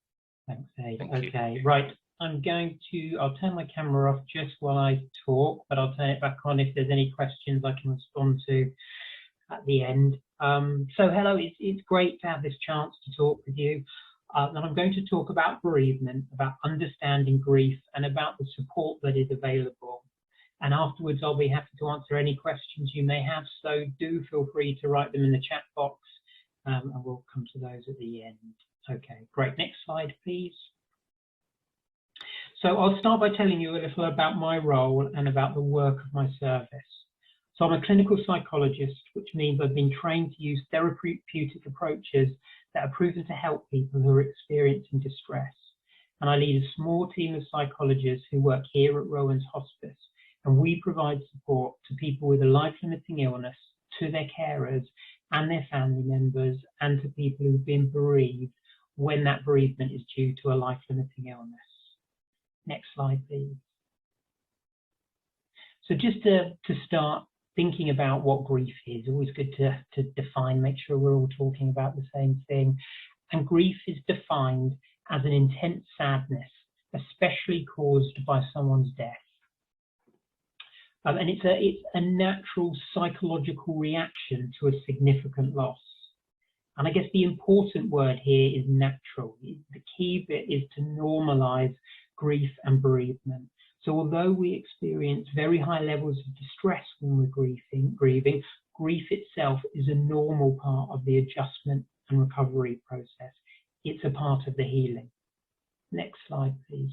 Thanks, Aid. Thank you. Okay, right. I'll turn my camera off just while I talk, but I'll turn it back on if there's any questions I can respond to at the end. So hello, it's great to have this chance to talk with you. And I'm going to talk about bereavement, about understanding grief, and about the support that is available. And afterwards, I'll be happy to answer any questions you may have. So do feel free to write them in the chat box, and we'll come to those at the end. Okay, great. Next slide, please. So I'll start by telling you a little about my role and about the work of my service. So I'm a clinical psychologist, which means I've been trained to use therapeutic approaches that are proven to help people who are experiencing distress. And I lead a small team of psychologists who work here at Rowans Hospice, and we provide support to people with a life-limiting illness, to their carers and their family members, and to people who've been bereaved when that bereavement is due to a life-limiting illness. Next slide, please. So just to start thinking about what grief is, always good to define, make sure we're all talking about the same thing. And grief is defined as an intense sadness, especially caused by someone's death. And it's a natural psychological reaction to a significant loss. And I guess the important word here is natural. The key bit is to normalize grief and bereavement. So although we experience very high levels of distress when we're grieving, grief itself is a normal part of the adjustment and recovery process. It's a part of the healing. Next slide, please.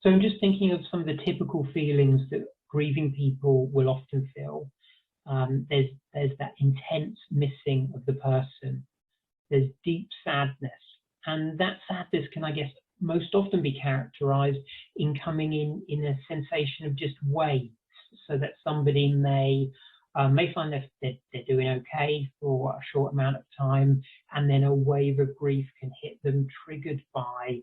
So I'm just thinking of some of the typical feelings that grieving people will often feel. There's that intense missing of the person. There's deep sadness And that sadness can, I guess, most often be characterized in coming in a sensation of just waves, so that somebody may find that they're doing okay for a short amount of time, and then a wave of grief can hit them, triggered by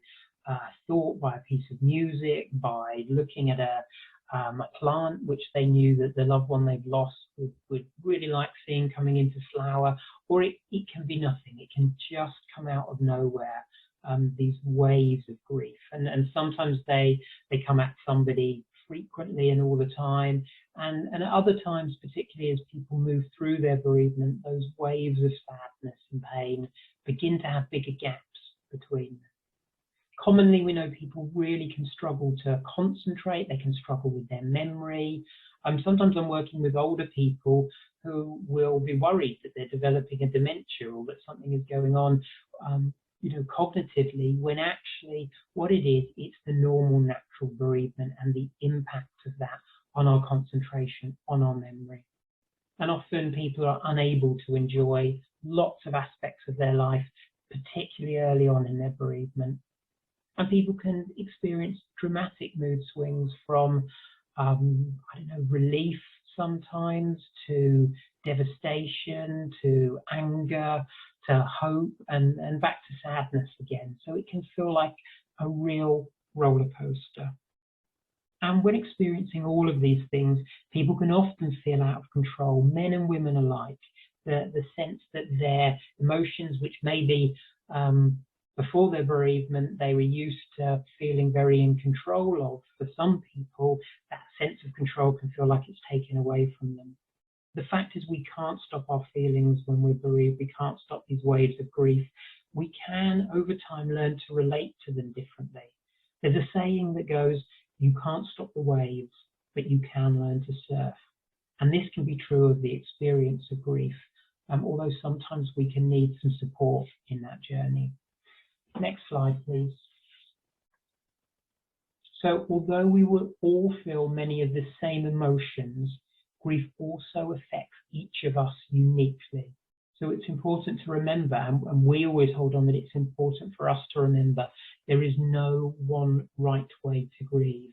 thought, by a piece of music, by looking at a plant which they knew that the loved one they've lost would really like seeing coming into flower, or it can be nothing. It can just come out of nowhere, these waves of grief. And sometimes they come at somebody frequently and all the time, and at other times, particularly as people move through their bereavement, those waves of sadness and pain begin to have bigger gaps between them. Commonly, we know people really can struggle to concentrate, they can struggle with their memory. Sometimes I'm working with older people who will be worried that they're developing a dementia or that something is going on, cognitively, when actually what it is, it's the normal natural bereavement and the impact of that on our concentration, on our memory. And often people are unable to enjoy lots of aspects of their life, particularly early on in their bereavement. And people can experience dramatic mood swings from, relief sometimes, to devastation, to anger, to hope, and back to sadness again. So it can feel like a real roller coaster. And when experiencing all of these things, people can often feel out of control, men and women alike. The sense that their emotions, which maybe before their bereavement they were used to feeling very in control of, for some people, that sense of control can feel like it's taken away from them. The fact is, we can't stop our feelings when we're bereaved. We can't stop these waves of grief. We can, over time, learn to relate to them differently. There's a saying that goes, you can't stop the waves, but you can learn to surf. And this can be true of the experience of grief, although sometimes we can need some support in that journey. Next slide, please. So although we will all feel many of the same emotions, grief also affects each of us uniquely. So it's important to remember, and we always hold on that it's important for us to remember, there is no one right way to grieve.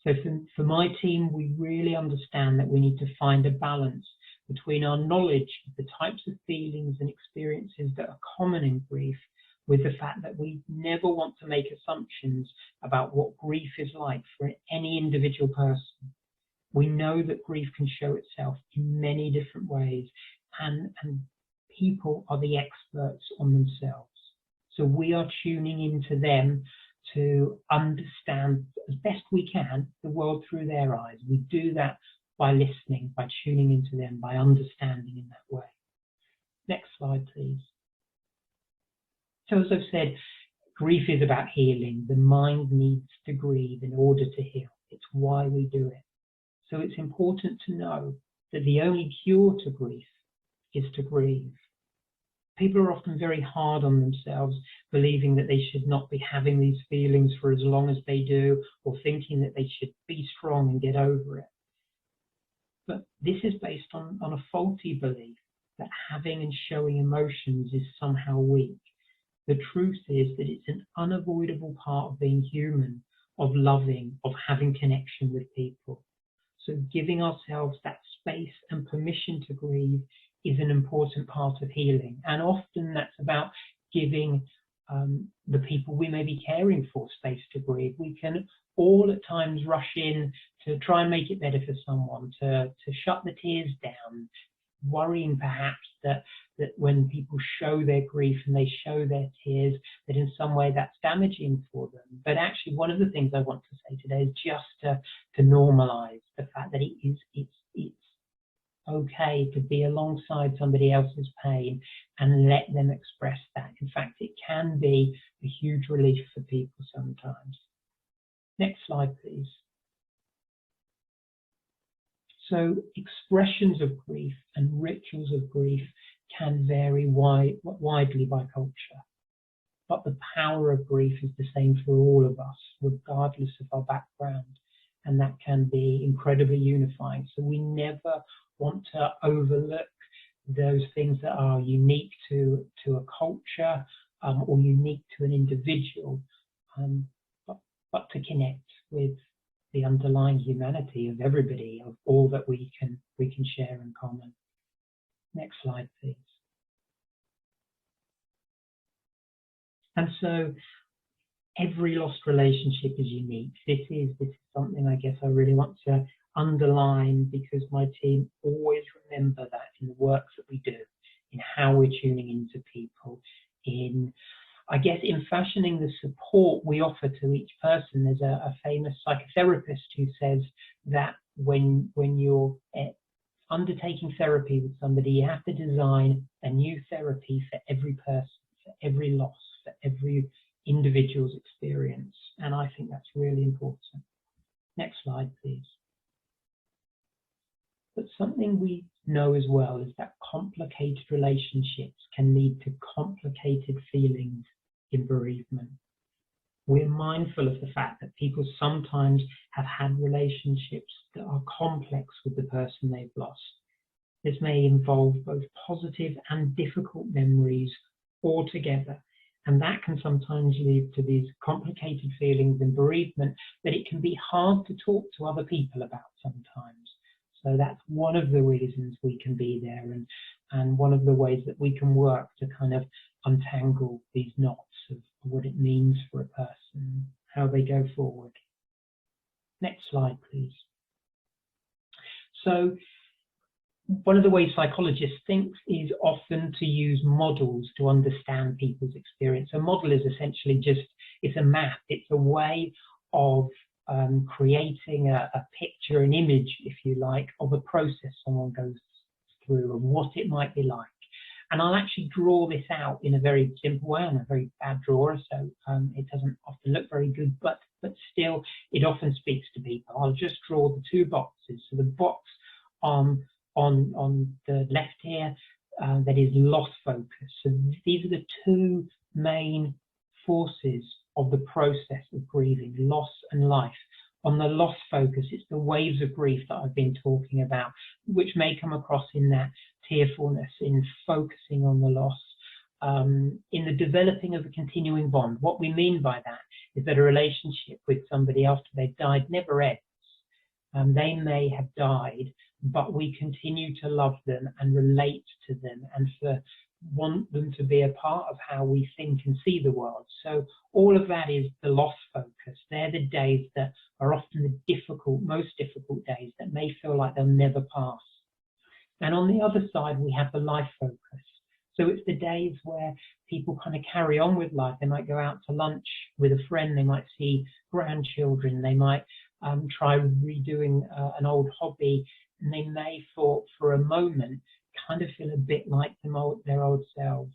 So for my team, we really understand that we need to find a balance between our knowledge of the types of feelings and experiences that are common in grief, with the fact that we never want to make assumptions about what grief is like for any individual person. We know that grief can show itself in many different ways, and people are the experts on themselves. So we are tuning into them to understand as best we can the world through their eyes. We do that by listening, by tuning into them, by understanding in that way. Next slide, please. So as I've said, grief is about healing. The mind needs to grieve in order to heal. It's why we do it. So it's important to know that the only cure to grief is to grieve. People are often very hard on themselves, believing that they should not be having these feelings for as long as they do, or thinking that they should be strong and get over it. But this is based on a faulty belief that having and showing emotions is somehow weak. The truth is that it's an unavoidable part of being human, of loving, of having connection with people. So giving ourselves that space and permission to grieve is an important part of healing. And often that's about giving the people we may be caring for space to grieve. We can all at times rush in to try and make it better for someone, to shut the tears down, worrying perhaps that when people show their grief and they show their tears, that in some way that's damaging for them. But actually, one of the things I want to say today is just to normalize the fact that it's okay to be alongside somebody else's pain and let them express that. In fact, it can be a huge relief for people sometimes. Next slide, please. So expressions of grief and rituals of grief can vary widely by culture. But the power of grief is the same for all of us, regardless of our background. And that can be incredibly unifying. So we never want to overlook those things that are unique to a culture, or unique to an individual, but to connect with the underlying humanity of everybody, of all that we can share in common. Next slide, please. And so every lost relationship is unique. This is something I guess I really want to underline, because my team always remember that in the work that we do, in how we're tuning into people, in fashioning the support we offer to each person. There's a famous psychotherapist who says that when you're undertaking therapy with somebody, you have to design a new therapy for every person, for every loss, for every individual's experience. And I think that's really important. Next slide, please. But something we know as well is that complicated relationships can lead to complicated feelings in bereavement. We're mindful of the fact that people sometimes have had relationships that are complex with the person they've lost. This may involve both positive and difficult memories altogether, and that can sometimes lead to these complicated feelings in bereavement that it can be hard to talk to other people about sometimes. So that's one of the reasons we can be there, and one of the ways that we can work to kind of untangle these knots of what it means for a person, how they go forward. Next slide, please. So one of the ways psychologists think is often to use models to understand people's experience. A model is essentially it's a map, it's a way of creating a picture, an image, if you like, of a process someone goes through, of what it might be like. And I'll actually draw this out in a very simple way. I'm a very bad drawer, so it doesn't often look very good, but still, it often speaks to people. I'll just draw the two boxes. So the box on the left here, that is loss focus. So these are the two main forces of the process of grieving, loss and life. On the loss focus, it's the waves of grief that I've been talking about, which may come across in that tearfulness, in focusing on the loss, in the developing of a continuing bond. What we mean by that is that a relationship with somebody after they've died never ends. They may have died, but we continue to love them and relate to them, and want them to be a part of how we think and see the world. So all of that is the loss focus. They're the days that are often the most difficult days that may feel like they'll never pass. And on the other side, we have the life focus. So it's the days where people kind of carry on with life. They might go out to lunch with a friend, they might see grandchildren, they might try redoing an old hobby, and they may for a moment kind of feel a bit like their old selves.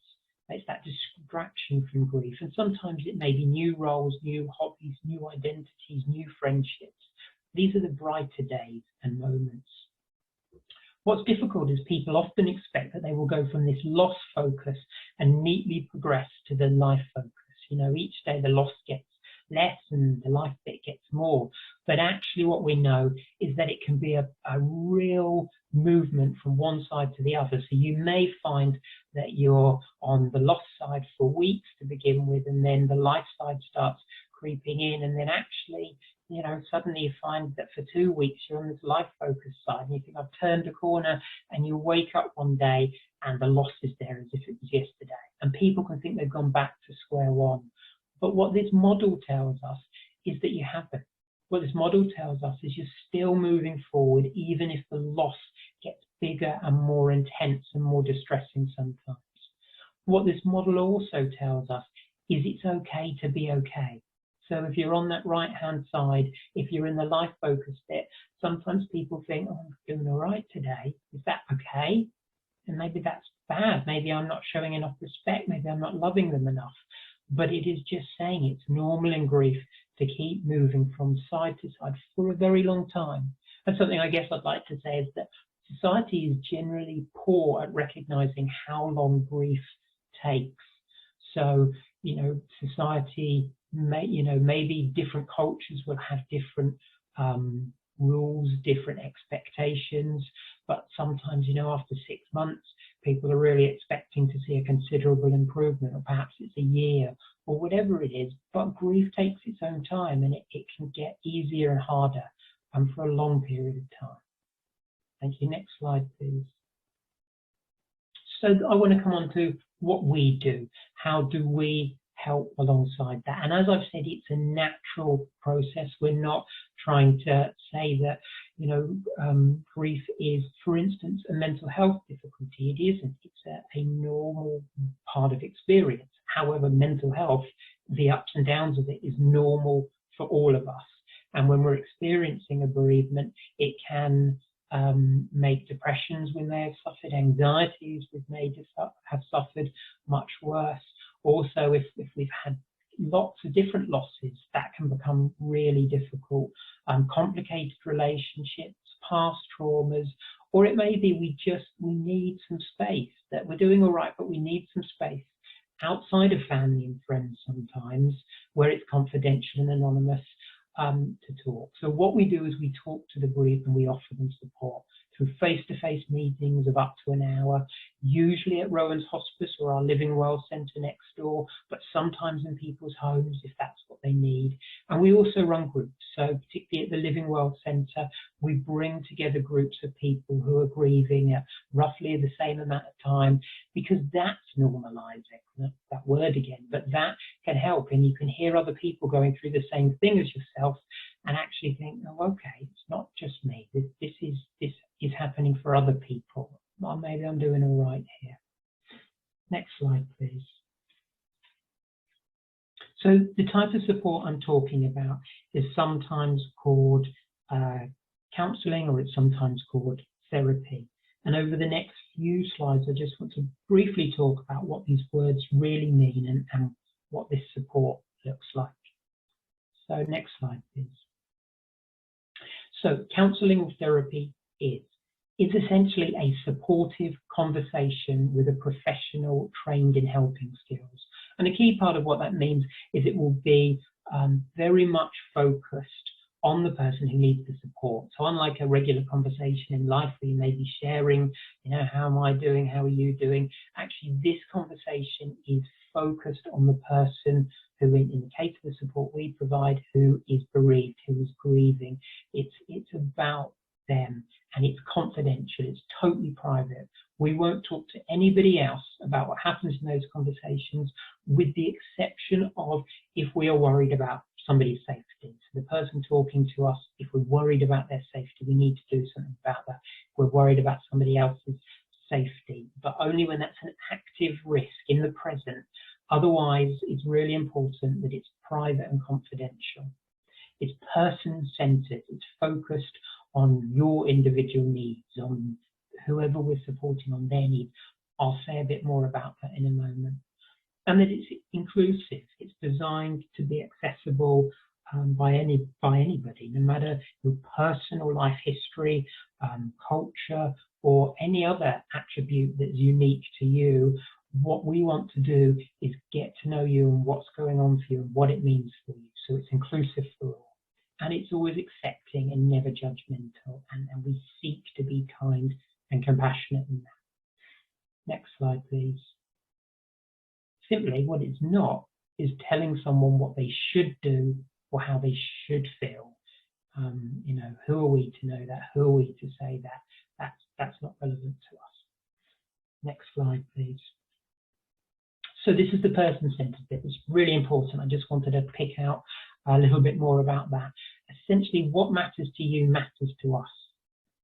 It's that distraction from grief. And sometimes it may be new roles, new hobbies, new identities, new friendships. These are the brighter days and moments. What's difficult is people often expect that they will go from this loss focus and neatly progress to the life focus. You know, each day the loss gets less and the life bit gets more. But actually what we know is that it can be a real movement from one side to the other. So you may find that you're on the loss side for weeks to begin with, and then the life side starts creeping in, and then actually, you know, suddenly you find that for 2 weeks you're on this life focus side, and you think, I've turned a corner, and you wake up one day and the loss is there as if it was yesterday. And people can think they've gone back to square one. But what this model tells us is that you haven't. What this model tells us is you're still moving forward, even if the loss gets bigger and more intense and more distressing sometimes. What this model also tells us is it's okay to be okay. So if you're on that right-hand side, if you're in the life focus bit, sometimes people think, oh, I'm doing all right today. Is that okay? And maybe that's bad. Maybe I'm not showing enough respect. Maybe I'm not loving them enough. But it is just saying it's normal in grief to keep moving from side to side for a very long time. And something I guess I'd like to say is that society is generally poor at recognizing how long grief takes. So, you know, society may, you know, maybe different cultures will have different rules, different expectations, but sometimes, you know, after 6 months, people are really expecting to see a considerable improvement, or perhaps it's a year or whatever it is, but grief takes its own time, and it can get easier and harder for a long period of time. Thank you. Next slide, please. So I want to come on to what we do. How do we help alongside that? And as I've said, it's a natural process. We're not trying to say that, you know, grief is, for instance, a mental health difficulty. It isn't. It's a normal part of experience. However, mental health, the ups and downs of it, is normal for all of us. And when we're experiencing a bereavement, it can make depressions we may have suffered, anxieties we may have suffered much worse. Also, if we've had lots of different losses, that can become really difficult. Complicated relationships, past traumas, or it may be we need some space, that we're doing all right, but we need some space outside of family and friends sometimes, where it's confidential and anonymous, to talk. So what we do is we talk to the bereaved and we offer them support through face-to-face meetings of up to an hour, usually at Rowans Hospice or our Living Well Centre next door, but sometimes in people's homes if that's what they need. And we also run groups. So particularly at the Living Well Centre, we bring together groups of people who are grieving at roughly the same amount of time, because that's normalising, that word again, but that can help, and you can hear other people going through the same thing as yourself and actually think, oh, okay, it's not just me. This is happening for other people. Well, maybe I'm doing all right here. Next slide, please. So the type of support I'm talking about is sometimes called counselling, or it's sometimes called therapy. And over the next few slides, I just want to briefly talk about what these words really mean and what this support looks like. So next slide, please. So counselling or therapy is essentially a supportive conversation with a professional trained in helping skills. And a key part of what that means is it will be very much focused on the person who needs the support. So unlike a regular conversation in life where you may be sharing, you know, how am I doing, how are you doing? Actually, this conversation is focused on the person who, in the case of the support we provide, who is bereaved, who is grieving. It's about them, and it's confidential, it's totally private. We won't talk to anybody else about what happens in those conversations, with the exception of if we are worried about somebody's safety. So the person talking to us, if we're worried about their safety, we need to do something about that. If we're worried about somebody else's safety, but only when that's an active risk in the present. Otherwise, it's really important that it's private and confidential. It's person-centered, it's focused on your individual needs, on whoever we're supporting, on their needs. I'll say a bit more about that in a moment. And that it's inclusive, it's designed to be accessible by anybody, no matter your personal life history, culture, or any other attribute that's unique to you. What we want to do is get to know you and what's going on for you and what it means for you. So it's inclusive for all. And it's always accepting and never judgmental. And we seek to be kind and compassionate in that. Next slide, please. Simply, what it's not is telling someone what they should do or how they should feel. You know, who are we to know that? Who are we to say that? That's not relevant to us. Next slide, please. So this is the person-centered bit. It's really important. I just wanted to pick out a little bit more about that. Essentially, what matters to you matters to us.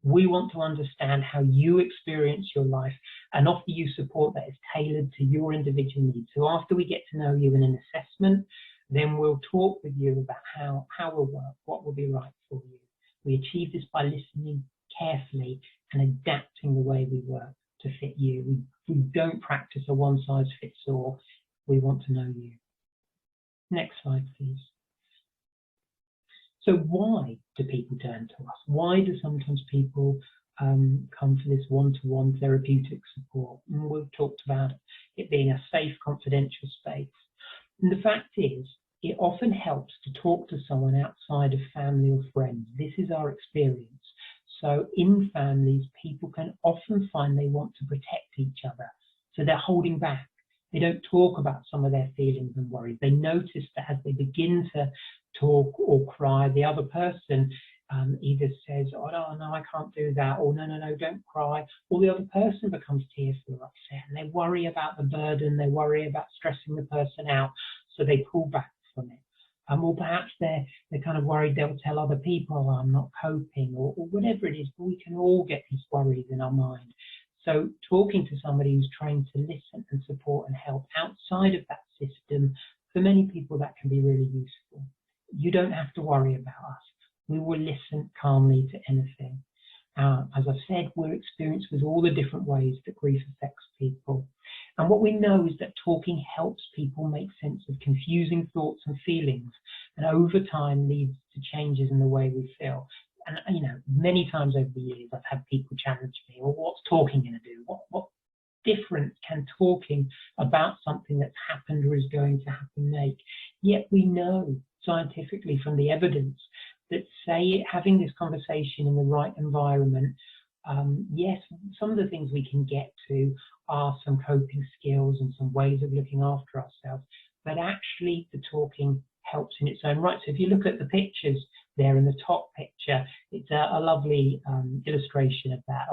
We want to understand how you experience your life and offer you support that is tailored to your individual needs. So after we get to know you in an assessment, then we'll talk with you about how we'll work, what will be right for you. We achieve this by listening carefully and adapting the way we work to fit you. We don't practice a one-size-fits-all. We want to know you. Next slide, please. So why do people turn to us? Why do sometimes people come for this one-to-one therapeutic support? And we've talked about it being a safe, confidential space. And the fact is, it often helps to talk to someone outside of family or friends. This is our experience. So in families, people can often find they want to protect each other. So they're holding back. They don't talk about some of their feelings and worries. They notice that as they begin to talk or cry, the other person either says, oh, no, I can't do that, or no, don't cry, or the other person becomes tearful or upset, and they worry about the burden, they worry about stressing the person out, so they pull back from it. Or perhaps they're kind of worried they'll tell other people, oh, I'm not coping, or whatever it is, but we can all get these worries in our mind. So talking to somebody who's trained to listen and support and help outside of that system, for many people that can be really useful. You don't have to worry about us. We will listen calmly to anything. As I've said, we're experienced with all the different ways that grief affects people. And what we know is that talking helps people make sense of confusing thoughts and feelings, and over time leads to changes in the way we feel. And, you know, many times over the years, I've had people challenge me, well, what's talking going to do? What difference can talking about something that's happened or is going to happen make? Yet we know scientifically from the evidence that having this conversation in the right environment, yes, some of the things we can get to are some coping skills and some ways of looking after ourselves, but actually the talking helps in its own right. So if you look at the pictures there in the top picture, it's a lovely illustration of that,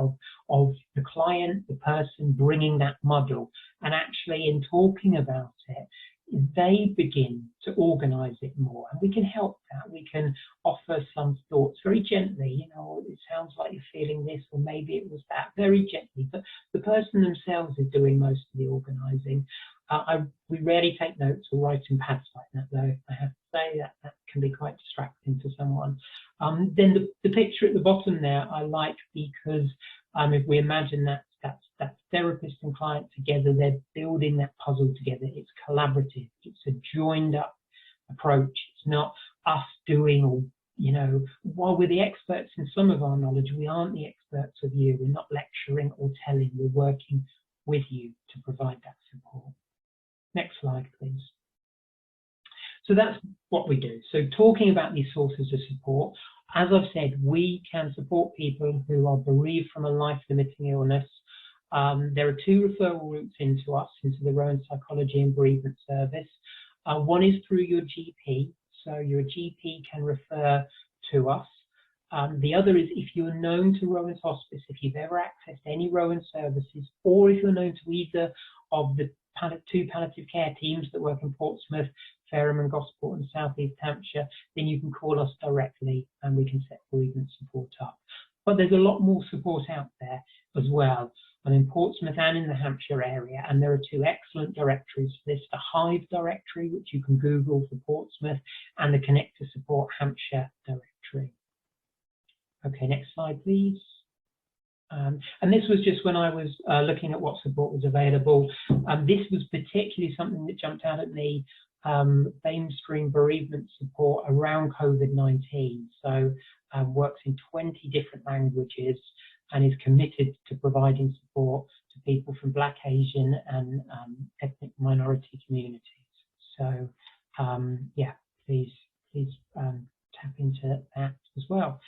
of the client, the person bringing that muddle, and actually in talking about it, they begin to organize it more, and we can help that. We can offer some thoughts very gently, you know, it sounds like you're feeling this, or maybe it was that, very gently, but the person themselves is doing most of the organizing. We rarely take notes or write in pads like that, though. I have to say that can be quite distracting to someone. Then the picture at the bottom there I like, because if we imagine that's therapist and client together, they're building that puzzle together. It's collaborative. It's a joined up approach. It's not us doing, or, you know, while we're the experts in some of our knowledge, we aren't the experts of you. We're not lecturing or telling. We're working with you to provide that support. Next slide, please. So that's what we do. So talking about these sources of support, as I've said, we can support people who are bereaved from a life-limiting illness. There are two referral routes into us, into the Rowans Psychology and Bereavement Service. One is through your GP, so your GP can refer to us. The other is if you're known to Rowans Hospice, if you've ever accessed any Rowans services, or if you're known to either of the two palliative care teams that work in Portsmouth, Fareham and Gosport and South East Hampshire, then you can call us directly and we can set bereavement support up. But there's a lot more support out there as well, and in Portsmouth and in the Hampshire area, and there are two excellent directories for this, the Hive directory, which you can Google for Portsmouth, and the Connect to Support Hampshire directory. Okay, next slide, please. And this was just when I was looking at what support was available. This was particularly something that jumped out at me, mainstream bereavement support around COVID-19. So works in 20 different languages and is committed to providing support to people from Black, Asian and ethnic minority communities. So yeah, please tap into that as well.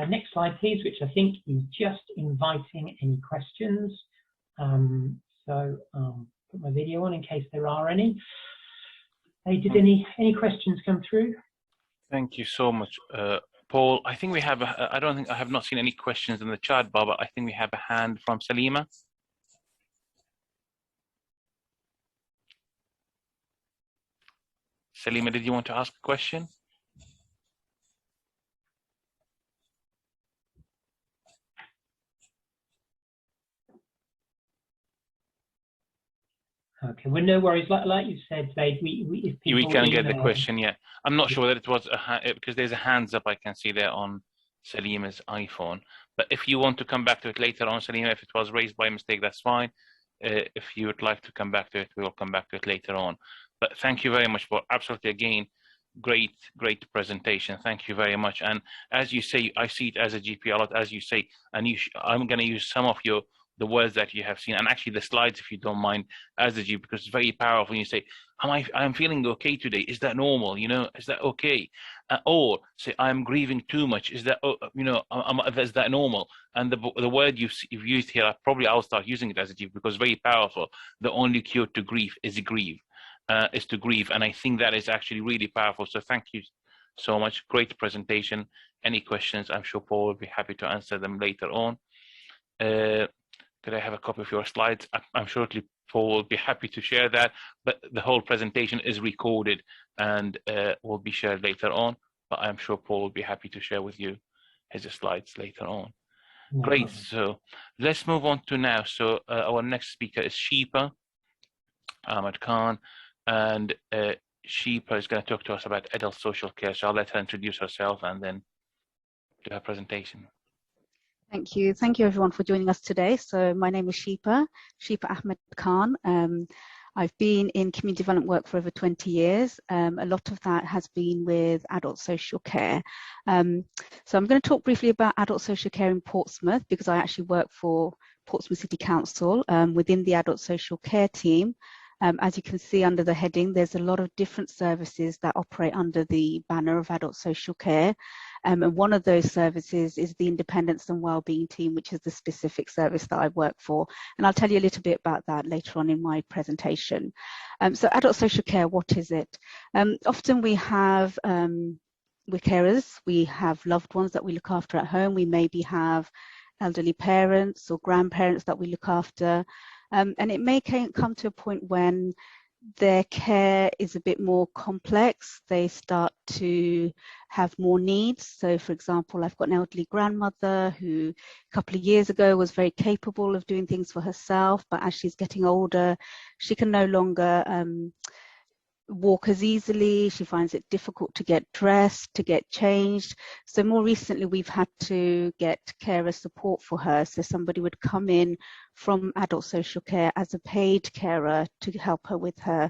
Next slide, please, which I think is just inviting any questions. So put my video on in case there are any. Hey, did any questions come through? Thank you so much, Paul. I think we have, I have not seen any questions in the chat bar, but I think we have a hand from Salima. Salima, did you want to ask a question? Okay, well, no worries. Like you said, Zaid, if people we can get the question. Yeah, I'm not sure that it was because there's a hands up I can see there on Salima's iPhone. But if you want to come back to it later on, Salima, if it was raised by mistake, that's fine. If you would like to come back to it, we will come back to it later on. But thank you very much for absolutely, again, great presentation. Thank you very much. And as you say, I see it as a GP a lot, as you say, and I'm going to use some of your the words that you have seen, and actually the slides, if you don't mind, as a GP, because it's very powerful when you say, I'm feeling okay today. Is that normal? You know, is that okay? Or say, I'm grieving too much. Is that, is that normal? And the word you've used here, probably I'll start using it as a GP because it's very powerful. The only cure to grief is grieve, is to grieve. And I think that is actually really powerful. So thank you so much. Great presentation. Any questions? I'm sure Paul will be happy to answer them later on. Could I have a copy of your slides? I'm sure Paul will be happy to share that, but the whole presentation is recorded and will be shared later on. But I'm sure Paul will be happy to share with you his slides later on. No Great. problem. So let's move on to now. So our next speaker is Sheepa Ahmed Khan, and Sheepa is going to talk to us about adult social care. So I'll let her introduce herself and then do her presentation. Thank you. Thank you everyone for joining us today. So my name is Sheepa Ahmed Khan. I've been in community development work for over 20 years. A lot of that has been with adult social care. So I'm going to talk briefly about adult social care in Portsmouth because I actually work for Portsmouth City Council within the adult social care team. As you can see under the heading, there's a lot of different services that operate under the banner of adult social care. And one of those services is the Independence and Wellbeing team, which is the specific service that I work for. And I'll tell you a little bit about that later on in my presentation. So adult social care, what is it? Often we have, we're carers, we have loved ones that we look after at home. We maybe have elderly parents or grandparents that we look after. And it may come to a point when their care is a bit more complex. They start to have more needs. So for example, I've got an elderly grandmother who a couple of years ago was very capable of doing things for herself, but as she's getting older, she can no longer walk as easily. She finds it difficult to get dressed, to get changed. So more recently, we've had to get carer support for her. So somebody would come in from adult social care as a paid carer to help her with her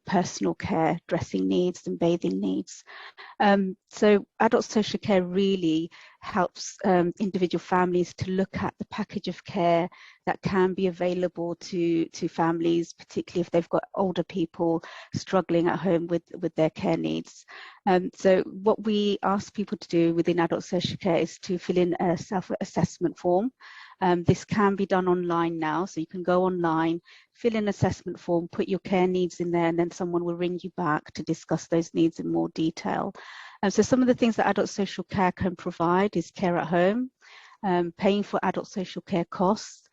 personal care, dressing needs and bathing needs. So adult social care really helps individual families to look at the package of care that can be available to families, particularly if they've got older people struggling at home with their care needs. So what we ask people to do within adult social care is to fill in a self-assessment form. This can be done online now, so you can go online, fill in an assessment form, put your care needs in there, and then someone will ring you back to discuss those needs in more detail. So some of the things that adult social care can provide is care at home, paying for adult social care costs.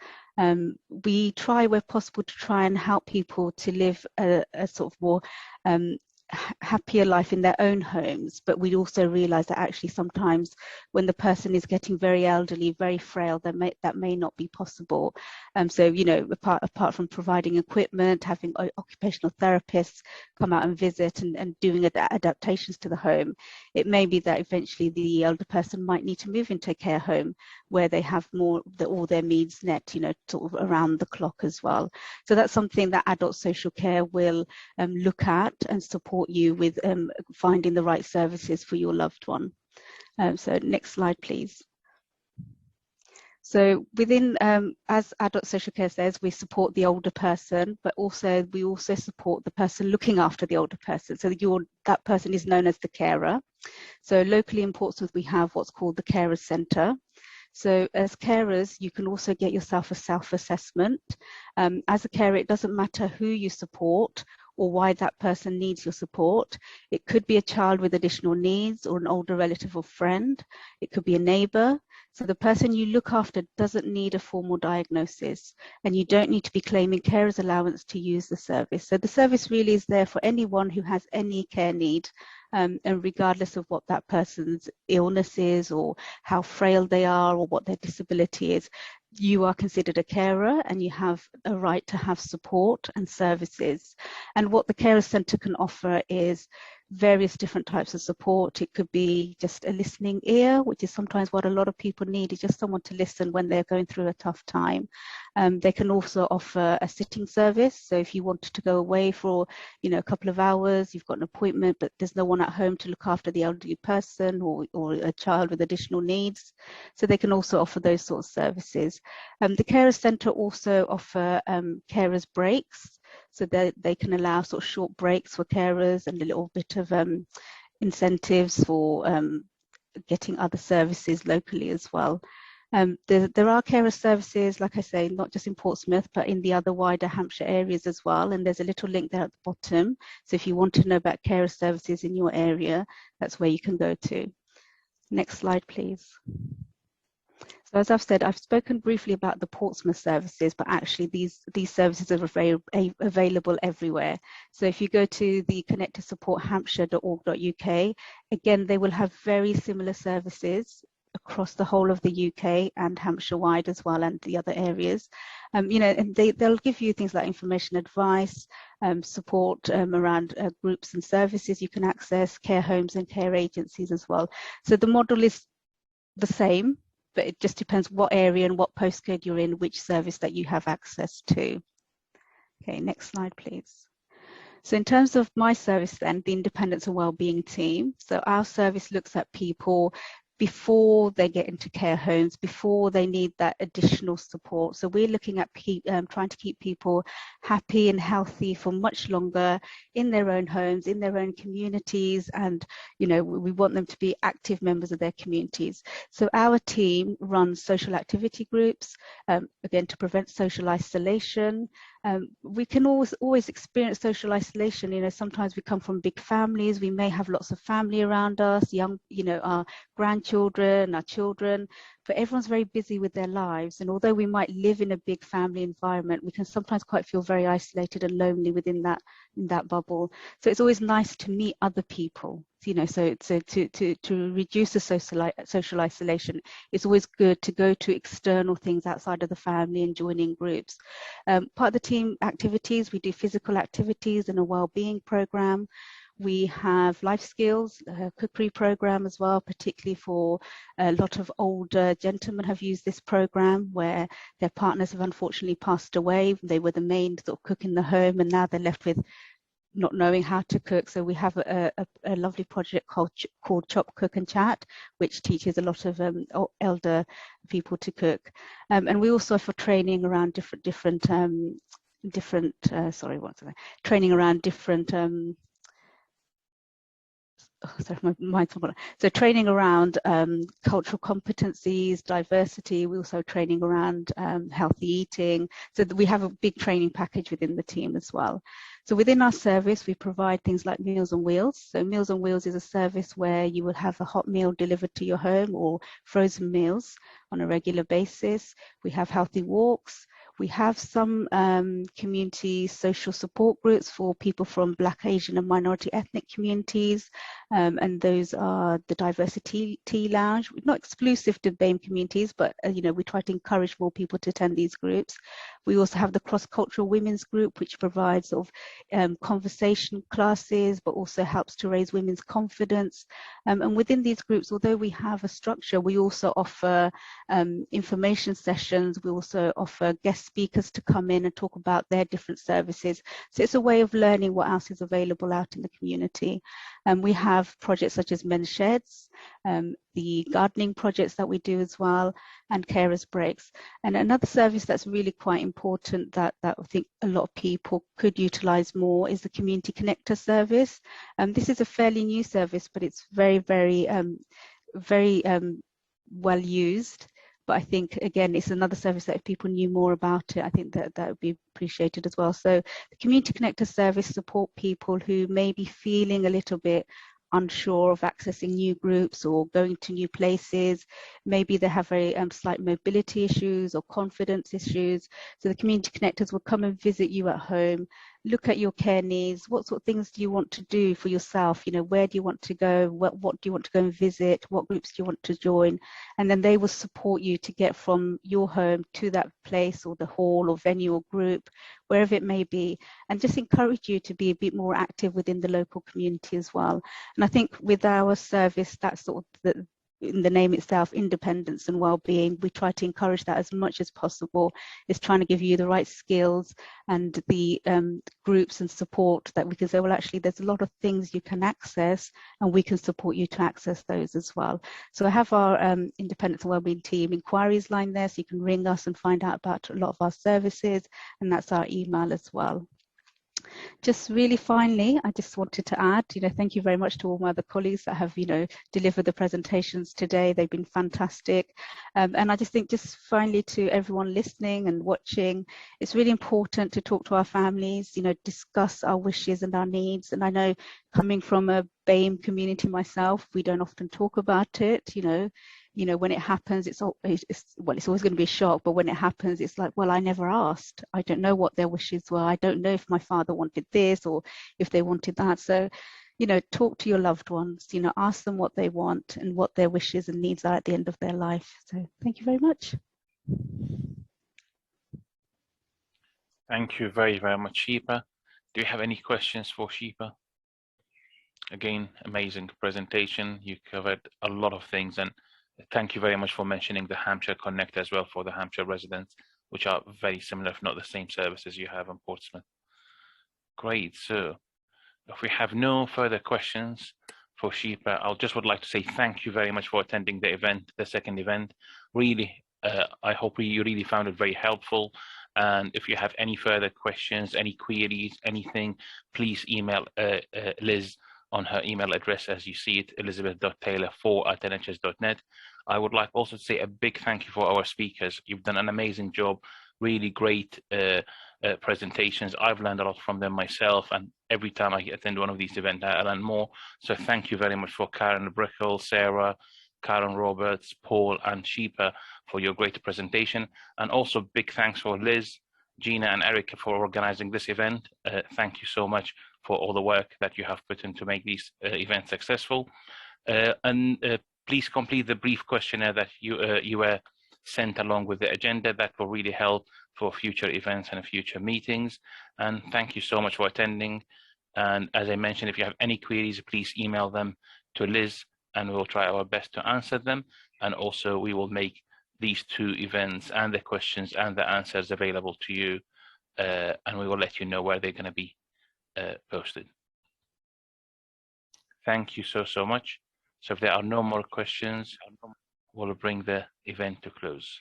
We try where possible to try and help people to live a sort of more happier life in their own homes, but we also realize that actually sometimes when the person is getting very elderly, very frail, that may not be possible. So, you know, apart from providing equipment, having occupational therapists come out and visit and doing adaptations to the home, it may be that eventually the elder person might need to move into a care home where they have all their needs met, you know, sort of around the clock as well. So that's something that adult social care will look at and support you with finding the right services for your loved one. So next slide, please. So within, as adult social care says, we support the older person, but we also support the person looking after the older person. So that person is known as the carer. So locally in Portsmouth, we have what's called the Carer Centre. So as carers, you can also get yourself a self-assessment. As a carer, it doesn't matter who you support or why that person needs your support. It could be a child with additional needs or an older relative or friend. It could be a neighbour. So the person you look after doesn't need a formal diagnosis, and you don't need to be claiming carer's allowance to use the service. So the service really is there for anyone who has any care need, and regardless of what that person's illness is or how frail they are or what their disability is, you are considered a carer and you have a right to have support and services. And what the Carer Centre can offer is various different types of support. It could be just a listening ear, which is sometimes what a lot of people need, is just someone to listen when they're going through a tough time. They can also offer a sitting service. So if you wanted to go away for, you know, a couple of hours, you've got an appointment, but there's no one at home to look after the elderly person or a child with additional needs. So they can also offer those sorts of services. The Carers Centre also offer carers breaks. So they can allow sort of short breaks for carers and a little bit of incentives for getting other services locally as well. There are carer services, like I say, not just in Portsmouth, but in the other wider Hampshire areas as well. And there's a little link there at the bottom. So if you want to know about carer services in your area, that's where you can go to. Next slide, please. So as I've said, I've spoken briefly about the Portsmouth services, but actually these services are available everywhere. So if you go to the Connect to Support Hampshire.org.uk, again, they will have very similar services across the whole of the UK and Hampshire-wide as well, and the other areas. You know, and they'll give you things like information advice, support around groups and services you can access, care homes and care agencies as well. So the model is the same, but it just depends what area and what postcode you're in, which service that you have access to. Okay, next slide, please. So in terms of my service then, the Independence and Wellbeing team, so our service looks at people before they get into care homes, before they need that additional support. So we're looking at trying to keep people happy and healthy for much longer in their own homes, in their own communities, and you know, we want them to be active members of their communities. So our team runs social activity groups, again, to prevent social isolation. We can always experience social isolation. You know, sometimes we come from big families, we may have lots of family around us, young, you know, our grandchildren, our children, but everyone's very busy with their lives. And although we might live in a big family environment, we can sometimes quite feel very isolated and lonely within that bubble. So it's always nice to meet other people, you know, so to reduce the social isolation, it's always good to go to external things outside of the family and joining groups. Part of the team activities, we do physical activities and a wellbeing program. We have life skills, a cookery program as well, particularly for a lot of older gentlemen have used this program where their partners have unfortunately passed away. They were the main sort of cook in the home, and now they're left with not knowing how to cook. So we have a lovely project called Chop, Cook and Chat, which teaches a lot of elder people to cook. And we also offer training around training around different sorry, my mind's gone. So training around cultural competencies, diversity. We also training around healthy eating. So that we have a big training package within the team as well. So within our service, we provide things like Meals on Wheels. So Meals on Wheels is a service where you will have a hot meal delivered to your home or frozen meals on a regular basis. We have healthy walks. We have some community social support groups for people from Black, Asian and minority ethnic communities, and those are the Diversity Tea Lounge, not exclusive to BAME communities, but you know, we try to encourage more people to attend these groups. We also have the Cross-Cultural Women's Group, which provides sort of conversation classes, but also helps to raise women's confidence. And within these groups, although we have a structure, we also offer information sessions. We also offer guest speakers to come in and talk about their different services. So it's a way of learning what else is available out in the community. And we have projects such as Men's Sheds, the gardening projects that we do as well, and carers breaks. And another service that's really quite important that I think a lot of people could utilise more is the Community Connector service. This is a fairly new service, but it's very well used. But I think, again, it's another service that if people knew more about it, I think that would be appreciated as well. So the Community Connector service support people who may be feeling a little bit unsure of accessing new groups or going to new places. Maybe they have very slight mobility issues or confidence issues. So the community connectors will come and visit you at home look at your care needs. What sort of things do you want to do for yourself? You know, where do you want to go? What do you want to go and visit? What groups do you want to join? And then they will support you to get from your home to that place or the hall or venue or group, wherever it may be, and just encourage you to be a bit more active within the local community as well. And I think with our service, that's sort of in the name itself, independence and well-being, we try to encourage that as much as possible. Is trying to give you the right skills and the groups and support that we can say, well, actually, there's a lot of things you can access and we can support you to access those as well. So I have our independence and wellbeing team inquiries line there, so you can ring us and find out about a lot of our services, and that's our email as well. Just really finally, I just wanted to add, thank you very much to all my other colleagues that have, delivered the presentations today. They've been fantastic. And I just think just finally to everyone listening and watching, it's really important to talk to our families, discuss our wishes and our needs. And I know coming from a BAME community myself, we don't often talk about it, when it happens, it's always going to be a shock, but when it happens, it's like, well, I never asked. I don't know what their wishes were. I don't know if my father wanted this or if they wanted that. So, talk to your loved ones, ask them what they want and what their wishes and needs are at the end of their life. So thank you very much. Thank you very, very much, Sheepa. Do you have any questions for Sheepa? Again, amazing presentation. You covered a lot of things, and thank you very much for mentioning the Hampshire Connect as well for the Hampshire residents, which are very similar, if not the same services you have in Portsmouth. Great. So if we have no further questions for Sheepa, would like to say thank you very much for attending the event, the second event. Really, I hope you really found it very helpful. And if you have any further questions, any queries, anything, please email Liz on her email address as you see it, elizabeth.taylor4@nhs.net. I would like also to say a big thank you for our speakers. You've done an amazing job, really great presentations. I've learned a lot from them myself, and every time I attend one of these events, I learn more. So thank you very much for Karen Brickell, Sarah, Karen Roberts, Paul, and Sheepa for your great presentation. And also big thanks for Liz, Gina, and Erica for organizing this event. Thank you so much for all the work that you have put in to make these events successful. Please complete the brief questionnaire that you were sent along with the agenda. That will really help for future events and future meetings. And thank you so much for attending. And as I mentioned, if you have any queries, please email them to Liz, and we'll try our best to answer them. And also we will make these two events and the questions and the answers available to you, and we will let you know where they're going to be posted. Thank you so much. So if there are no more questions, we'll bring the event to close.